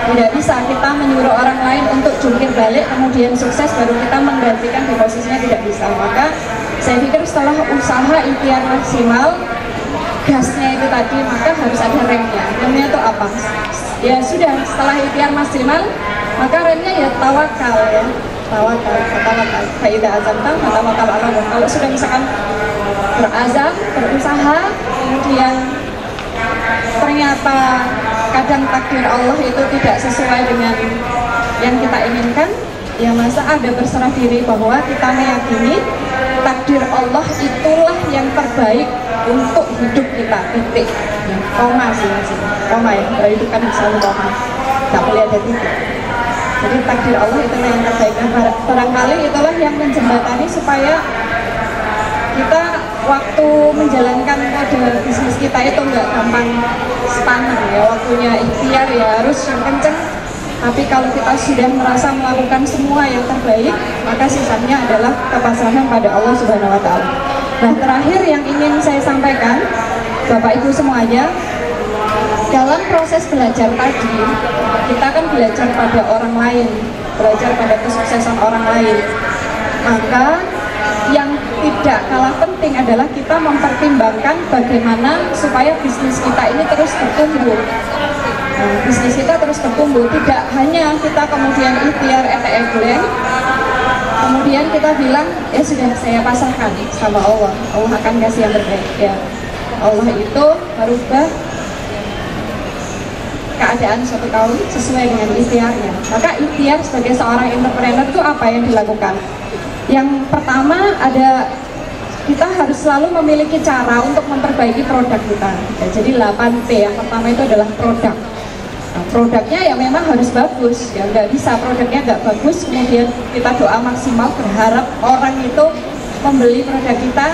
Tidak bisa kita menyuruh orang lain untuk jungkir balik kemudian sukses baru kita menggantikan di posisinya, tidak bisa. Maka saya pikir setelah usaha ikhtiar maksimal, gasnya itu tadi, maka harus ada remnya. Remnya itu apa? Ya sudah, setelah ikhtiar maksimal, maka remnya ya tawakal ya. Tawakal. Faidah azamta, tawakal ala Allah. Kalau sudah misalkan berazam, berusaha, kemudian ternyata kadang takdir Allah itu tidak sesuai dengan yang kita inginkan, ya masa ada berserah diri bahwa kita meyakini takdir Allah itulah yang terbaik untuk hidup kita, titik. Ya, koma sih, koma ya, itu kan selalu koma, nggak boleh ada titik. Jadi takdir Allah itulah yang terbaik. Nah, barangkali itulah yang menjembatani supaya kita waktu menjalankan kode bisnis kita itu nggak gampang stunner ya, waktunya ikhtiar ya harus yang kenceng, Tapi kalau kita sudah merasa melakukan semua yang terbaik, maka sisanya adalah kepasrahan pada Allah Subhanahu wa Ta'ala. Nah, terakhir yang ingin saya sampaikan, Bapak Ibu semuanya, dalam proses belajar tadi, kita kan belajar pada orang lain, belajar pada kesuksesan orang lain. Maka yang tidak kalah penting adalah kita mempertimbangkan bagaimana supaya bisnis kita ini terus bertumbuh. Nah, bisnis kita terus bertumbuh, tidak hanya kita kemudian ikhtiar etek-egleng, kemudian kita bilang, ya sudah saya pasrahkan sama Allah, Allah akan kasih yang terbaik. Ya, Allah itu merubah keadaan suatu kaum sesuai dengan ikhtiarnya. Maka ikhtiar sebagai seorang entrepreneur itu apa yang dilakukan? Yang pertama ada, kita harus selalu memiliki cara untuk memperbaiki produk kita. Ya, jadi 8P, yang pertama itu adalah produk. Nah, produknya ya memang harus bagus, ya nggak bisa produknya nggak bagus kemudian kita doa maksimal berharap orang itu membeli produk kita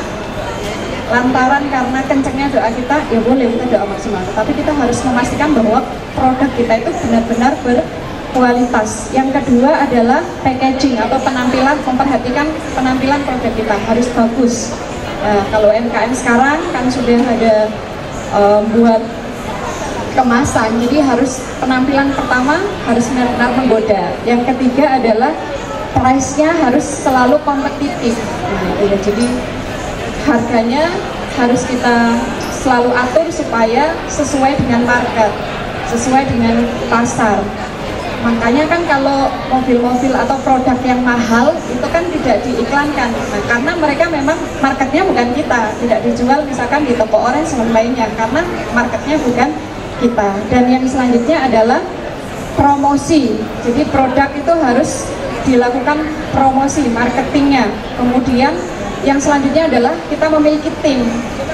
lantaran karena kencengnya doa kita, ya boleh kita doa maksimal, tapi kita harus memastikan bahwa produk kita itu benar-benar berkualitas. Yang kedua adalah packaging atau penampilan, memperhatikan penampilan produk kita harus bagus. Nah, kalau MKM sekarang kan sudah ada buat kemasan, jadi harus penampilan pertama harus benar-benar menggoda. Yang ketiga adalah price-nya harus selalu kompetitif. Nah, ya, jadi harganya harus kita selalu atur supaya sesuai dengan market, sesuai dengan pasar. Makanya kan kalau mobil-mobil atau produk yang mahal itu kan tidak diiklankan. Nah, karena mereka memang marketnya bukan kita, tidak dijual misalkan di toko orange dan lainnya, karena marketnya bukan kita. Dan yang selanjutnya adalah promosi. Jadi produk itu harus dilakukan promosi, marketingnya. Kemudian yang selanjutnya adalah kita memiliki tim.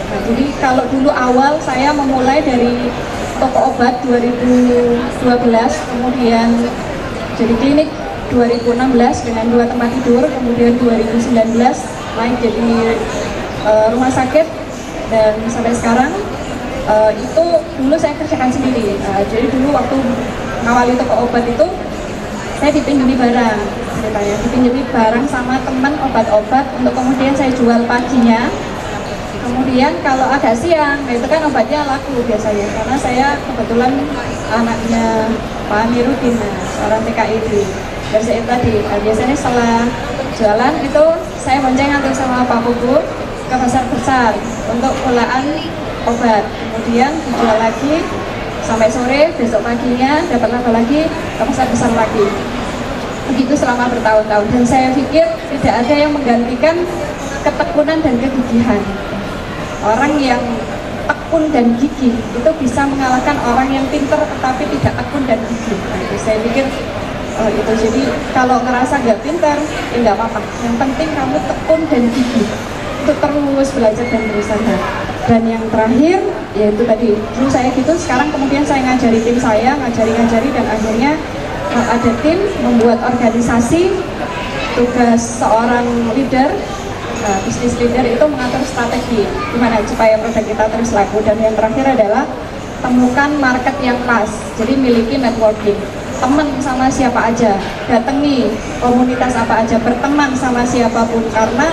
Nah, jadi kalau dulu awal saya memulai dari toko obat 2012, kemudian jadi klinik 2016 dengan 2 tempat tidur, kemudian 2019 naik jadi rumah sakit, dan sampai sekarang itu dulu saya kerjakan sendiri. Jadi dulu waktu ngawali toko obat itu saya dipinjami barang, ceritanya dipinjami barang sama teman obat-obat untuk kemudian saya jual paginya. Kemudian kalau agak siang, nah itu kan obatnya laku biasanya, karena saya kebetulan anaknya Pak Amiruddin, seorang TKI di Gresik tadi. Nah, biasanya setelah jualan itu saya bonceng atau sama Pak Pugu ke pasar besar untuk pulaan obat, kemudian dijual lagi sampai sore, besok paginya dapat laba lagi ke pasar besar lagi. Begitu selama bertahun-tahun, dan saya pikir tidak ada yang menggantikan ketekunan dan kegigihan. Orang yang tekun dan gigih itu bisa mengalahkan orang yang pintar tetapi tidak tekun dan gigih. Nah, itu saya pikir itu. Jadi kalau ngerasa nggak pintar, ya nggak apa-apa. Yang penting kamu tekun dan gigih, itu terus belajar dan berusaha. Dan yang terakhir, yaitu tadi dulu saya gitu, sekarang kemudian saya ngajari tim saya, ngajari dan akhirnya ada tim membuat organisasi. Tugas seorang leader, bisnis leader itu mengatur strategi gimana supaya produk kita terus laku. Dan yang terakhir adalah temukan market yang pas, jadi miliki networking, teman sama siapa aja, datangi komunitas apa aja, berteman sama siapapun, karena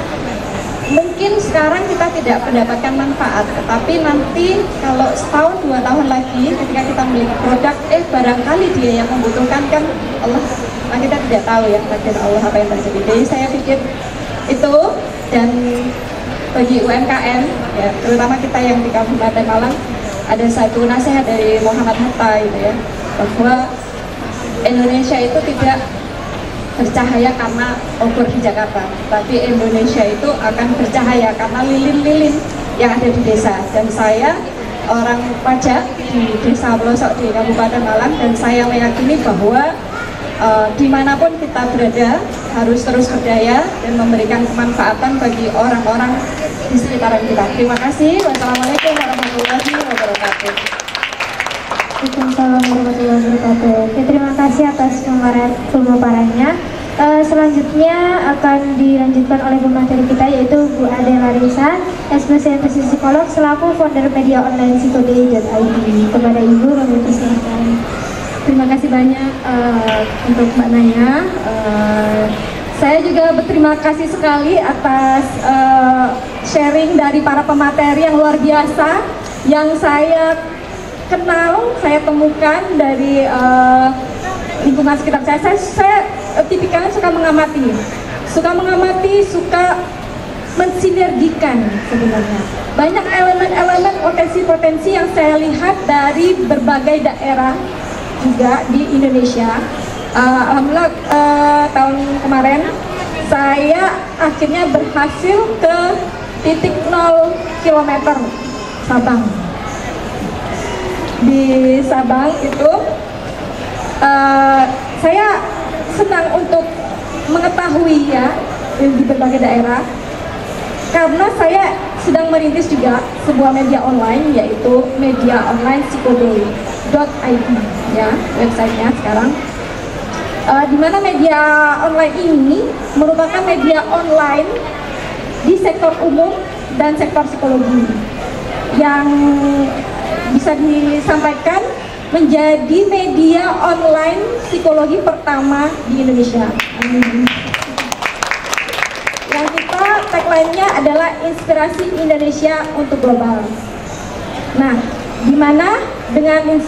mungkin sekarang kita tidak mendapatkan manfaat, tetapi nanti kalau setahun 2 tahun lagi ketika kita memiliki produk, barangkali dia yang membutuhkan, kan Allah, nah kita tidak tahu ya takdir Allah apa yang terjadi. Jadi saya pikir itu. Dan bagi UMKM ya, terutama kita yang di Kabupaten Malang, ada satu nasihat dari Muhammad Hatta gitu ya, bahwa Indonesia itu tidak bercahaya karena obor di Jakarta, tapi Indonesia itu akan bercahaya karena lilin-lilin yang ada di desa. Dan saya orang pajak di desa pelosok di Kabupaten Malang, dan saya meyakini bahwa dimanapun kita berada harus terus berdaya dan memberikan kemanfaatan bagi orang-orang di sekitaran kita. Terima kasih. Wassalamualaikum warahmatullahi wabarakatuh. Waalaikumsalam warahmatullahi wabarakatuh. Oke, terima kasih atas pemaparannya. Selanjutnya akan dilanjutkan oleh pemateri kita, yaitu Bu Ade Larissa, spesialis psikolog selaku founder media online psikode.id. Kepada Ibu kami persilakan. Terima kasih banyak untuk Mbak Naya. Saya juga berterima kasih sekali atas sharing dari para pemateri yang luar biasa yang saya kenal, saya temukan dari lingkungan sekitar saya. Saya tipikalnya suka mengamati, suka mensinergikan sebenarnya. Banyak elemen-elemen potensi-potensi yang saya lihat dari berbagai daerah juga di Indonesia. Alhamdulillah tahun kemarin saya akhirnya berhasil ke titik 0 km Sabang. Di Sabang itu saya senang untuk mengetahui ya di berbagai daerah, karena saya sedang merintis juga sebuah media online, yaitu media online Psychoday.id ya, websitenya sekarang. Di mana media online ini merupakan media online di sektor umum dan sektor psikologi yang bisa disampaikan menjadi media online psikologi pertama di Indonesia. Yang kita tagline-nya adalah inspirasi Indonesia untuk global. Nah, di mana dengan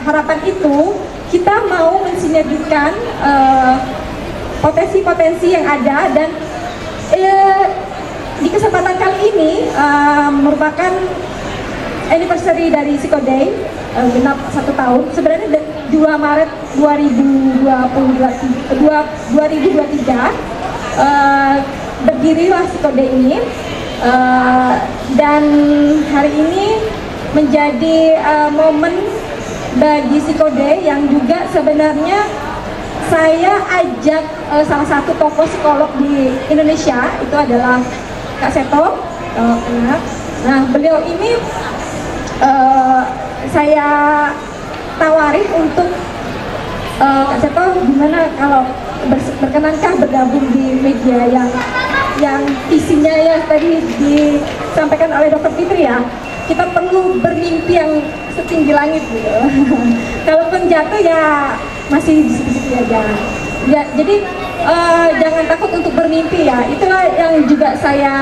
harapan itu kita mau mensinergikan potensi-potensi yang ada, dan di kesempatan kali ini merupakan anniversary dari Psychoday, genap 1 tahun. Sebenarnya 2 Maret 2023 berdirilah Psychoday ini, dan hari ini menjadi momen bagi Psychoday yang juga sebenarnya saya ajak salah satu tokoh psikolog di Indonesia, itu adalah Kak Seto. Nah, beliau ini saya tawarin untuk Kak Seto, gimana kalau berkenankah bergabung di media yang isinya ya tadi disampaikan oleh Dr. Fitri ya, kita perlu bermimpi yang setinggi langit gitu. Kalaupun jatuh ya masih di situ-situ aja. Ya, jadi jangan takut untuk bermimpi ya. Itulah yang juga saya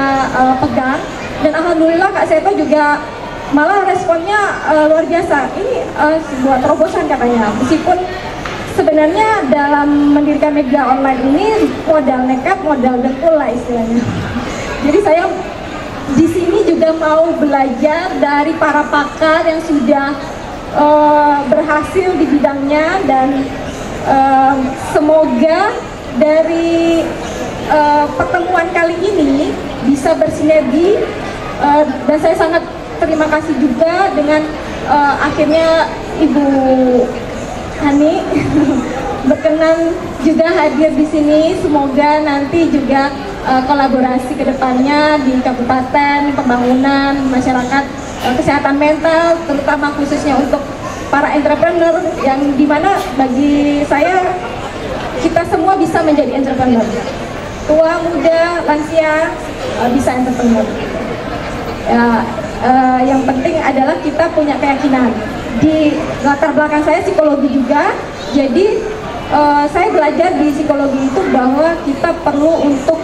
pegang. Dan alhamdulillah Kak Seto juga malah responnya luar biasa. Ini sebuah terobosan katanya. Meskipun sebenarnya dalam mendirikan media online ini modal nekat, modal dengkul lah istilahnya. Jadi saya di sini juga mau belajar dari para pakar yang sudah berhasil di bidangnya, dan semoga dari pertemuan kali ini bisa bersinergi, dan saya sangat terima kasih juga dengan akhirnya Ibu Hani berkenan juga hadir di sini. Semoga nanti juga kolaborasi kedepannya di kabupaten, pembangunan, masyarakat, kesehatan mental, terutama khususnya untuk para entrepreneur, yang dimana bagi saya kita semua bisa menjadi entrepreneur, tua, muda, lansia bisa entrepreneur. Yang penting adalah kita punya keyakinan. Di latar belakang saya psikologi juga, jadi saya belajar di psikologi itu bahwa kita perlu untuk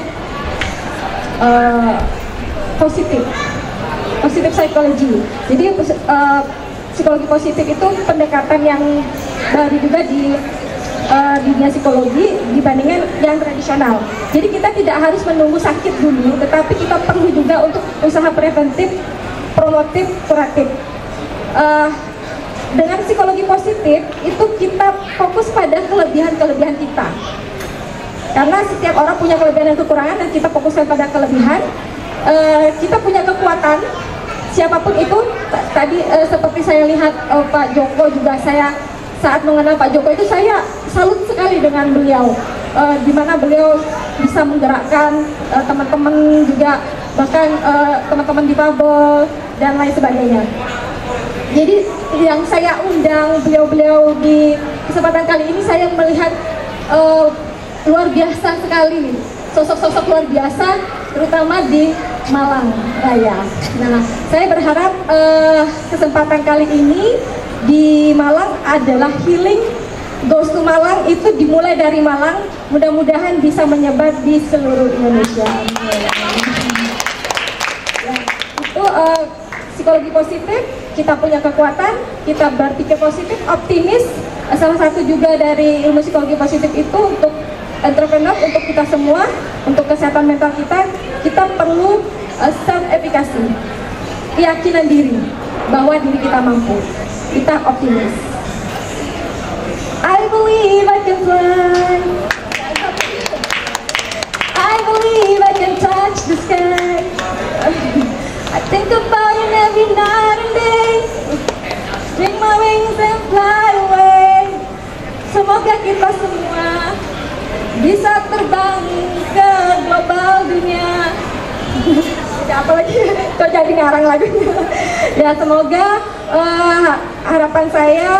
positif psychology. Jadi psikologi positif itu pendekatan yang baru juga di dunia psikologi dibandingkan yang tradisional. Jadi kita tidak harus menunggu sakit dulu, tetapi kita perlu juga untuk usaha preventif, promotif, kuratif. Dengan psikologi positif itu kita fokus pada kelebihan-kelebihan kita. Karena setiap orang punya kelebihan dan kekurangan, dan kita fokuskan pada kelebihan. Kita punya kekuatan, siapapun itu. Tadi seperti saya lihat Pak Joko juga, saya saat mengenal Pak Joko itu saya salut sekali dengan beliau, di mana beliau bisa menggerakkan teman-teman juga, bahkan teman-teman difabel dan lain sebagainya. Jadi yang saya undang beliau-beliau di kesempatan kali ini, saya melihat luar biasa sekali, sosok-sosok luar biasa, terutama di Malang Raya. Nah, saya berharap kesempatan kali ini di Malang adalah healing. Goes to Malang itu dimulai dari Malang, mudah-mudahan bisa menyebar di seluruh Indonesia. Ya, itu psikologi positif, kita punya kekuatan, kita berpikir positif, optimis. Salah satu juga dari ilmu psikologi positif itu untuk entrepreneur, untuk kita semua, untuk kesehatan mental kita perlu self-efficacy, keyakinan diri bahwa diri kita mampu, kita optimis. I believe I can fly, I believe I can touch the sky, I think about it every night and day, string my wings and fly away. Semoga kita semua bisa terbang ke global dunia. Apa lagi? Kok jadi ngarang lagunya? Ya, semoga harapan saya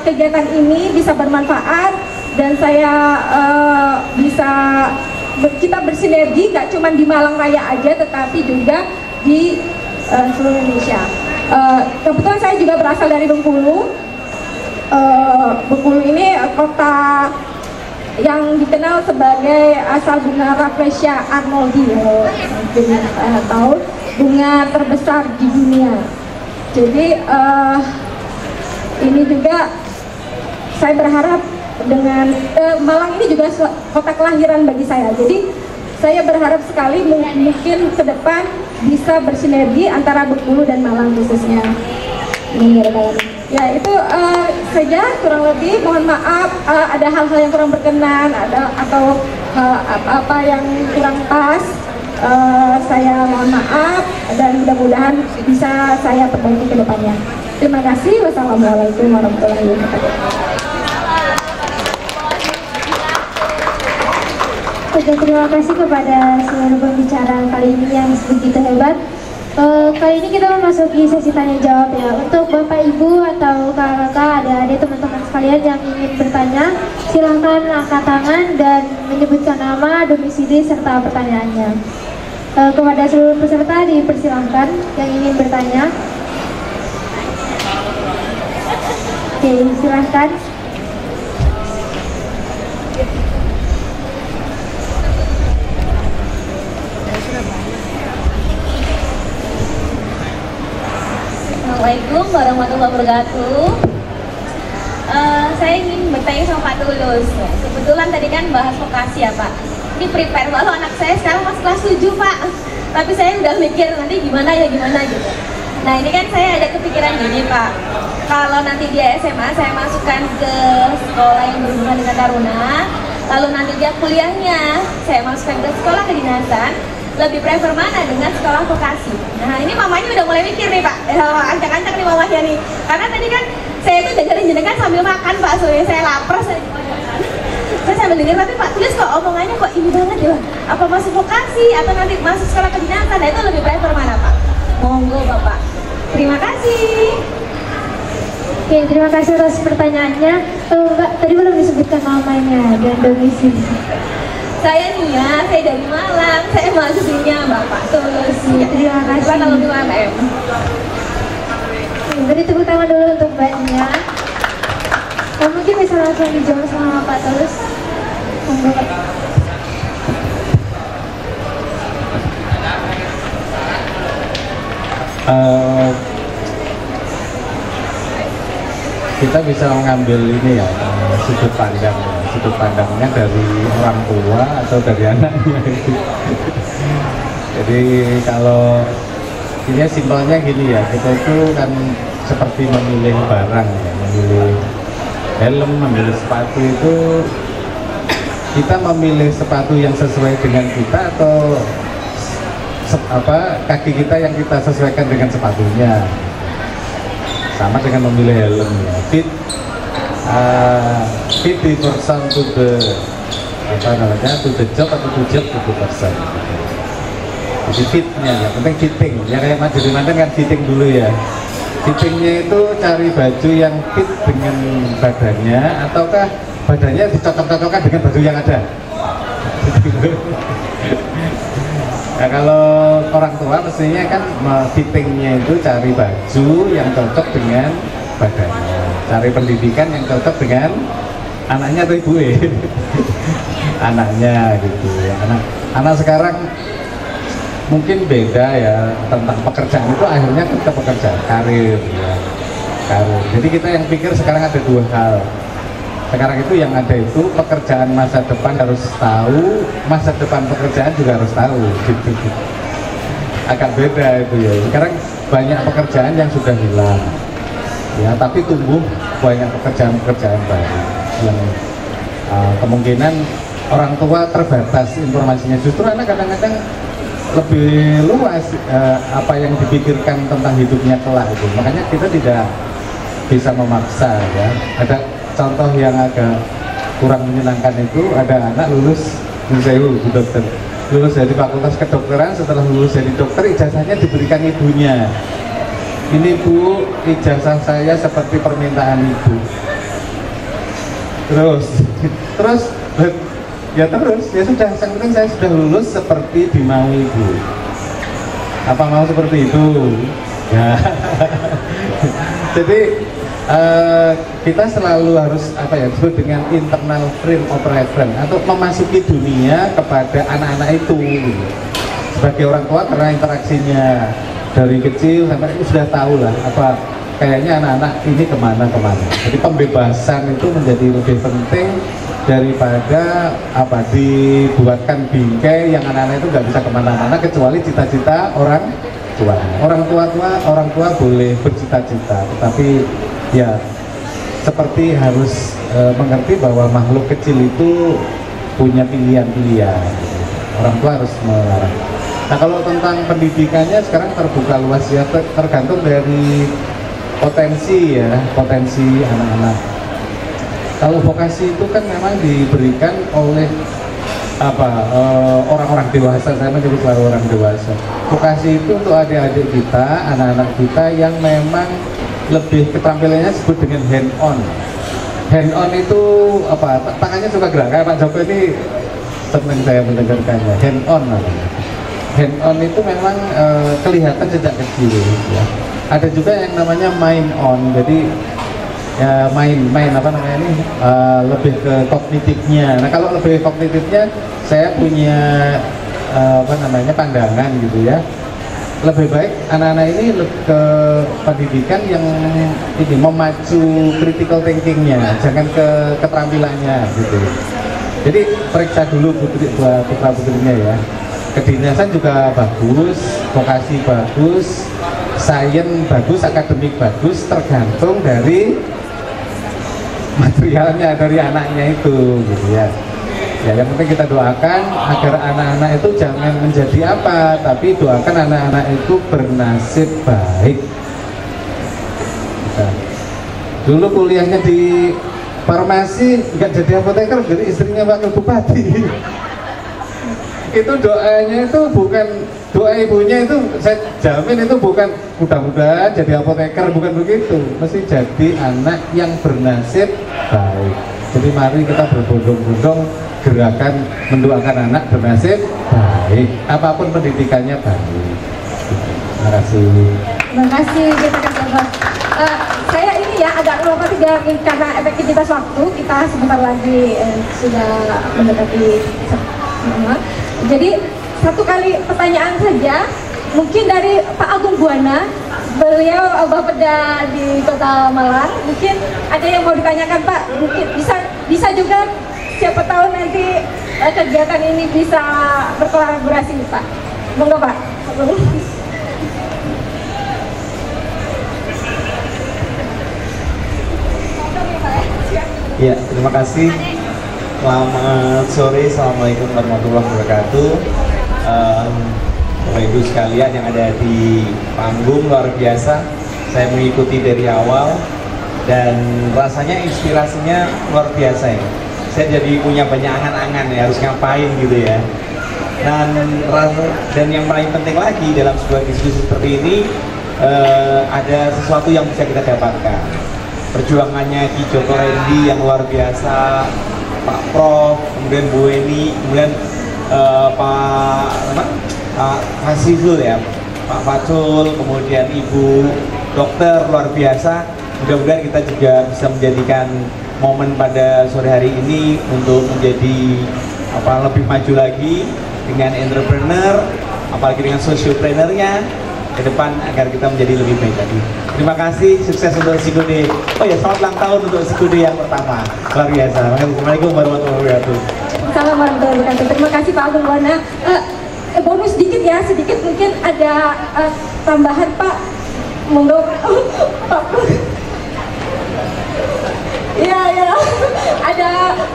kegiatan ini bisa bermanfaat dan saya kita bersinergi, gak cuma di Malang Raya aja, tetapi juga di seluruh Indonesia. Kebetulan saya juga berasal dari Bengkulu. Bengkulu ini kota yang dikenal sebagai asal bunga Rafflesia arnoldi, mungkin tahu, bunga terbesar di dunia. Jadi ini juga saya berharap dengan Malang ini juga kota kelahiran bagi saya. Jadi saya berharap sekali mungkin ke depan bisa bersinergi antara Bengkulu dan Malang khususnya. Ya, itu saja kurang lebih. Mohon maaf ada hal-hal yang kurang berkenan, atau apa yang kurang pas. Saya mohon maaf dan mudah-mudahan bisa saya perbaiki ke depannya. Terima kasih. Wassalamualaikum warahmatullahi wabarakatuh. Oke, terima kasih kepada seluruh pembicara kali ini yang begitu hebat. Kali ini kita memasuki sesi tanya jawab ya. Untuk Bapak Ibu atau kakak-kakak, adik-adik, teman-teman sekalian yang ingin bertanya, silahkan angkat tangan dan menyebutkan nama, domisili, serta pertanyaannya. Kepada seluruh peserta dipersilahkan yang ingin bertanya. Oke, silahkan. Assalamualaikum warahmatullahi wabarakatuh. Saya ingin bertanya sama Pak Tulus. Kebetulan tadi kan bahas vokasi ya Pak. Ini prepare banget, anak saya sekarang masih kelas 7 Pak. Tapi saya udah mikir nanti gimana gitu. Nah ini kan saya ada kepikiran gini Pak. Kalau nanti dia SMA saya masukkan ke sekolah yang berhubungan dengan taruna. Lalu nanti dia kuliahnya saya masukkan ke sekolah kedinasan. Lebih prefer mana dengan sekolah vokasi? Nah ini mamanya udah mulai mikir nih Pak, ancang-ancang nih mamanya nih. Karena tadi kan saya itu dengerin jenengan sambil makan Pak, soalnya saya lapar, saya sambil dengerin, tapi Pak Tulis kok omongannya kok ini banget ya. Apa masuk vokasi atau nanti masuk sekolah kedinasan? Nah itu lebih prefer mana Pak? Monggo Bapak. Terima kasih. Oke, terima kasih atas pertanyaannya. Mbak, tadi belum disebutkan namanya dan domisili. Saya Nia, saya dari Malang, saya mahasiswinya Bapak Tulus. Terima kasih. Kalau di UMM. Beri tepuk tangan dulu untuk Mbak Nia. Mungkin bisa langsung dijawab sama Pak Tulus. Kita bisa mengambil ini ya, sudut pandangnya dari orang tua atau dari anaknya. Jadi kalau ini simpelnya gini ya, kita itu kan seperti memilih barang ya, memilih helm, memilih sepatu itu, kita memilih sepatu yang sesuai dengan kita atau kaki kita yang kita sesuaikan dengan sepatunya. Sama dengan memilih helm ya. Fit the person to the to the job atau to job to the person. Jadi fitnya, yang penting fitting. Ya kayak Mas Jody Manten kan fitting dulu ya. Fittingnya itu cari baju yang fit dengan badannya, ataukah badannya dicocok-cocokkan dengan baju yang ada. Nah kalau orang tua mestinya kan fittingnya itu cari baju yang cocok dengan badannya, cari pendidikan yang cocok dengan anaknya atau ibu anaknya gitu ya. Anak sekarang mungkin beda ya tentang pekerjaan itu, akhirnya kita pekerjaan karir ya, karir. Jadi kita yang pikir sekarang ada dua hal. Sekarang itu yang ada itu pekerjaan masa depan harus tahu, masa depan pekerjaan juga harus tahu gitu. Agak beda itu ya. Sekarang banyak pekerjaan yang sudah hilang ya, tapi tumbuh banyak pekerjaan-pekerjaan baru yang kemungkinan orang tua terbatas informasinya. Justru anak kadang-kadang lebih luas apa yang dipikirkan tentang hidupnya kelak itu. Makanya kita tidak bisa memaksa ya. Ada contoh yang agak kurang menyenangkan itu, ada anak lulus dokter, lulus dari fakultas kedokteran, setelah lulus dari dokter ijazahnya diberikan ibunya. Ini Bu, ijazah saya seperti permintaan ibu. Terus ya sudah, yang penting saya sudah lulus seperti dimau ibu. Apa mau seperti itu? Ya. Jadi kita selalu harus disebut dengan internal frame of reference, atau memasuki dunia kepada anak-anak itu gitu. Sebagai orang tua, karena interaksinya dari kecil sampai itu sudah tahu lah apa kayaknya anak-anak ini kemana. Jadi pembebasan itu menjadi lebih penting daripada dibuatkan bingkai yang anak-anak itu nggak bisa kemana-mana kecuali cita-cita orang tua. Orang tua boleh bercita-cita, tetapi ya seperti harus mengerti bahwa makhluk kecil itu punya pilihan-pilihan. Orang tua harus melarang. Nah kalau tentang pendidikannya sekarang terbuka luas ya, tergantung dari potensi anak-anak. Kalau vokasi itu kan memang diberikan oleh orang-orang dewasa, saya menyebut orang dewasa. Vokasi itu untuk adik-adik kita, anak-anak kita yang memang lebih keterampilannya disebut dengan hand on. Hand on itu tangannya suka gerak, kayak Pak Joko ini senang saya mendengarkannya. Hand on namanya. Hand on itu memang kelihatan sejak kecil ya. Ada juga yang namanya mind on, jadi ya lebih ke kognitifnya. Nah kalau lebih kognitifnya saya punya pandangan gitu ya, lebih baik anak-anak ini ke pendidikan yang ini memacu critical thinkingnya, jangan ke keterampilannya gitu. Jadi periksa dulu putra putrinya ya. Kedinasan juga bagus, vokasi bagus, sains bagus, akademik bagus, tergantung dari materialnya, dari anaknya itu gitu ya. Ya yang penting kita doakan agar anak-anak itu jangan menjadi apa, tapi doakan anak-anak itu bernasib baik. Nah, dulu kuliahnya di farmasi nggak jadi apoteker, jadi istrinya wakil bupati. Itu doanya itu bukan doa ibunya, itu saya jamin itu bukan mudah-mudahan jadi apoteker, bukan begitu. Mesti jadi anak yang bernasib baik. Jadi mari kita berbondong-bondong gerakan mendoakan anak bernasib baik, apapun pendidikannya baik. Terima kasih. Terima kasih, kita kasih. Saya ini ya agak lupa karena efektivitas waktu, kita sebentar lagi sudah mendekati. Jadi satu kali pertanyaan saja, mungkin dari Pak Agung Buana, beliau Bapeda di Kota Malang. Mungkin ada yang mau ditanyakan Pak, mungkin bisa juga, siapa tahu nanti kegiatan ini bisa berkolaborasi Pak. Monggo Pak. Ya, terima kasih. Selamat sore, assalamualaikum warahmatullahi wabarakatuh. Bapak Ibu sekalian yang ada di panggung, luar biasa. Saya mengikuti dari awal dan rasanya inspirasinya luar biasa ya. Saya jadi punya banyak angan-angan ya, harus ngapain gitu ya. Dan yang paling penting lagi dalam sebuah diskusi seperti ini, ada sesuatu yang bisa kita dapatkan. Perjuangannya Ki Joko Randy yang luar biasa, Pak Prof, kemudian Bu Eni, kemudian Pak Fasizul ya, Pak Fatul, kemudian Ibu Dokter luar biasa. Mudah-mudahan kita juga bisa menjadikan momen pada sore hari ini untuk menjadi lebih maju lagi dengan entrepreneur, apalagi dengan sociopreneurnya ke depan agar kita menjadi lebih baik lagi. Terima kasih, sukses untuk Sikode. Oh ya, selamat ulang tahun untuk Sikode yang pertama. Luar biasa. Assalamualaikum warahmatullahi wabarakatuh. Assalamualaikum warahmatullahi wabarakatuh. Terima kasih Pak Agung Wana. Bonus sedikit ya, sedikit mungkin ada tambahan Pak. Monggo Pak. Iya, ada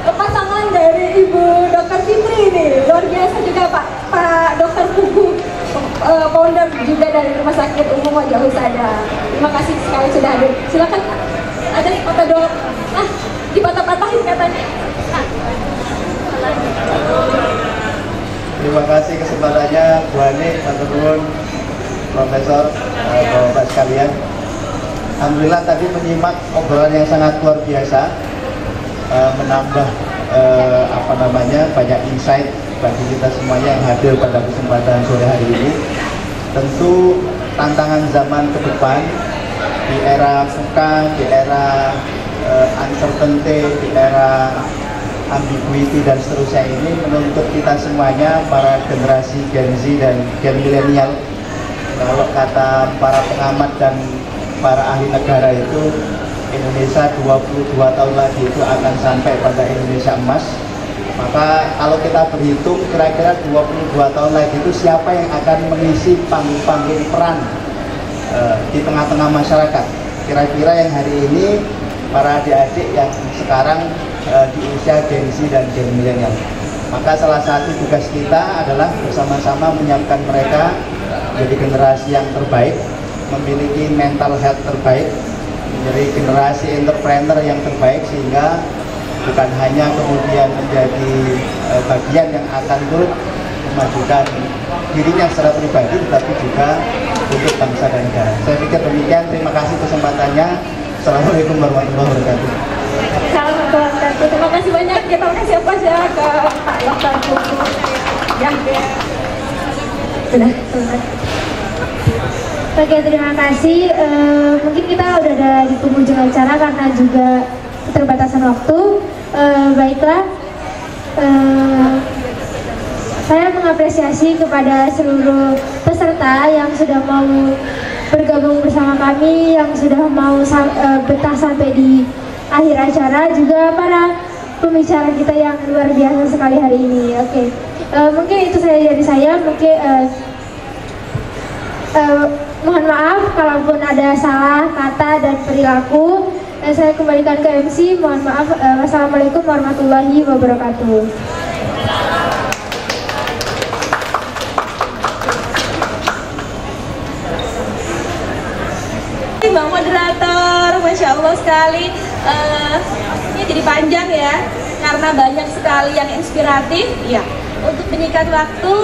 pasangan dari Ibu Dr. Fitri ini, luar biasa juga Pak Dr. Pugu, founder juga dari Rumah Sakit Umum Wajah Husada. Terima kasih sekali sudah hadir. Silakan, ada foto dong. Dipatah-patahin katanya. Terima kasih kesempatannya Bu Ani, Pak Turun, Profesor, Bapak sekalian. Alhamdulillah tadi menyimak obrolan yang sangat luar biasa, menambah banyak insight bagi kita semuanya yang hadir pada kesempatan sore hari ini. Tentu tantangan zaman ke depan di era VUCA, di era uncertainty, di era ambiguity dan seterusnya ini menuntut kita semuanya, para generasi Gen Z dan Gen milenial. Kalau kata para pengamat dan para ahli negara itu, Indonesia 22 tahun lagi itu akan sampai pada Indonesia emas. Maka kalau kita berhitung kira-kira 22 tahun lagi itu siapa yang akan mengisi panggung-panggung peran di tengah-tengah masyarakat. Kira-kira yang hari ini para adik-adik yang sekarang di usia Gen Z dan Gen milenial. Maka salah satu tugas kita adalah bersama-sama menyiapkan mereka menjadi generasi yang terbaik, memiliki mental health terbaik, menjadi generasi entrepreneur yang terbaik, sehingga bukan hanya kemudian menjadi bagian yang akan turut memajukan dirinya secara pribadi, tetapi juga untuk bangsa dan negara. Saya pikir demikian. Terima kasih kesempatannya. Assalamualaikum warahmatullahi wabarakatuh. Terima kasih banyak. Kita kasih apa ya ke Pak Dr. Pugu. Ya, sudah selesai. Oke, terima kasih. Mungkin kita udah ada di penghujung acara karena juga keterbatasan waktu. Baiklah, saya mengapresiasi kepada seluruh peserta yang sudah mau bergabung bersama kami, yang sudah mau betah sampai di akhir acara, juga para pembicara kita yang luar biasa sekali hari ini. Oke, mungkin itu dari saya. Mungkin mohon maaf kalaupun ada salah kata dan perilaku. Saya kembalikan ke MC. Mohon maaf. Wassalamualaikum warahmatullahi wabarakatuh. Bang moderator, Masya Allah sekali. Ini jadi panjang ya, karena banyak sekali yang inspiratif. Ya, untuk menyingkat waktu,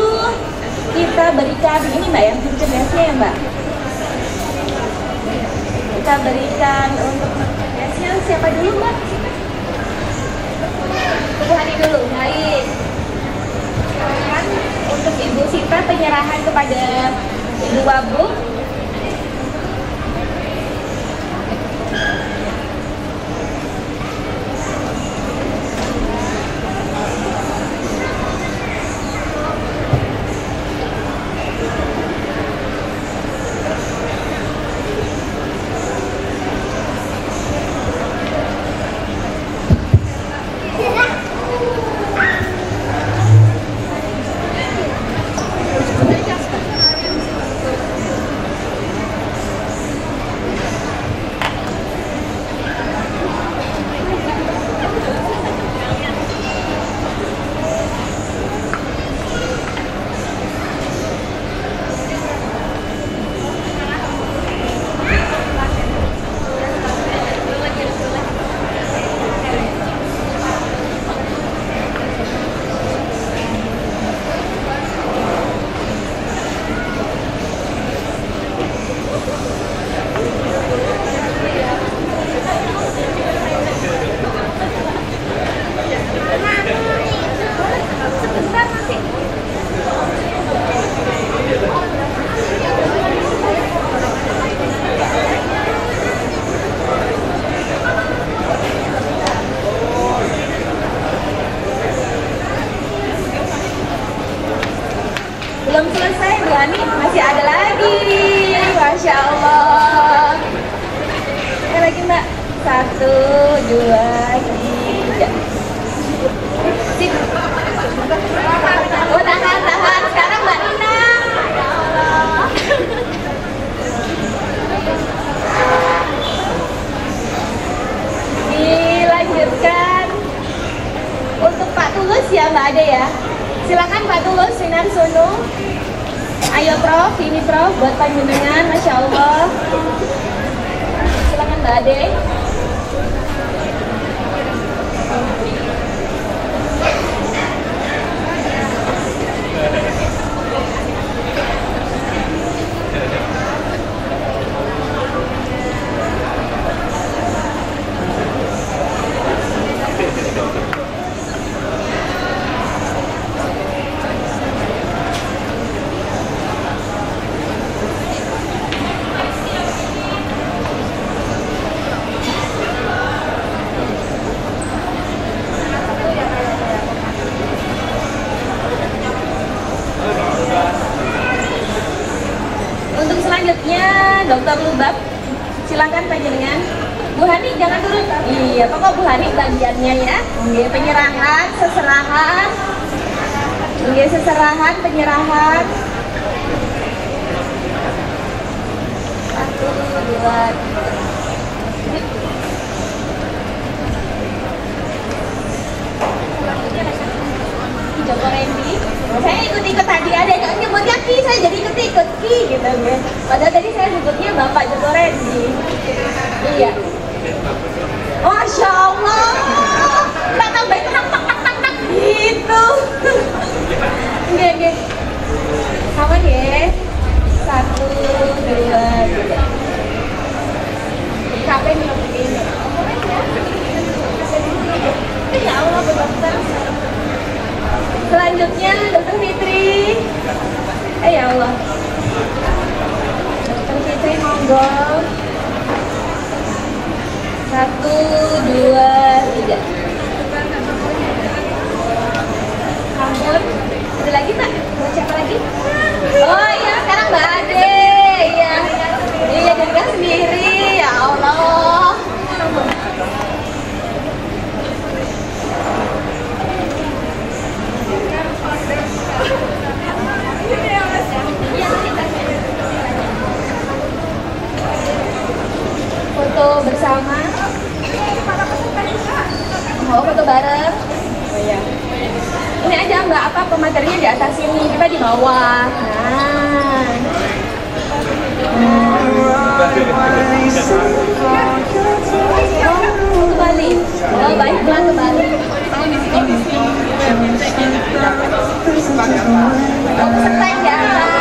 kita berikan ini Mbak ya, cerdasnya ya Mbak. Kita berikan untuk cerdasnya siapa dulu Mbak? Ibu Hani dulu, baik. Silakan untuk Ibu Sita penyerahan kepada Ibu Wabu. Hani masih ada lagi. Masya Allah. Lagi Mbak. 1, 2, 3. Sip. Oh tahan. Sekarang Mbak Nina. Ya Allah. Dilanjutkan untuk Pak Tulus ya Mbak Ade ya. Silakan Pak Tulus Winarsono. Ayo Prof, ini Prof buat panjenengan, Masya Allah. Silakan Mbak Ade. Untuk selanjutnya Dokter Lubab, silakan panjenengan. Bu Hani jangan turun. Iya, pokok Bu Hani bagiannya ya. Oke, penyerahan, seserahan. Oke, seserahan, penyerahan. 1, 2, 3. Joko Randy. Saya ikut-ikut tadi ada yang nyebutnya Ki, saya jadi ikut-ikut Ki gitu ya. Padahal tadi saya sebutnya Bapak Joko Randy. Iya. Masya Allah. Tak tambahin tak gitu. Oke. Sama ya. 1, 2, 3. Capek minum begini. Ya Allah, dokter. Selanjutnya Dokter Fitri. Ya Allah. Dokter Fitri monggo. 1, 2, 3. Ampun. Ada lagi Pak? Mau siapa lagi? Oh iya, sekarang Mbak Ade. Iya. Iya, dengar sendiri. Ya Allah. Foto bersama. Oh, foto bareng. Oh iya. Ini aja Mbak, apa pematerinya di atas sini, kita di bawah. Nah. Oh, kembali. Oh, baik pelan kembali. Oh, peserta yang di atas.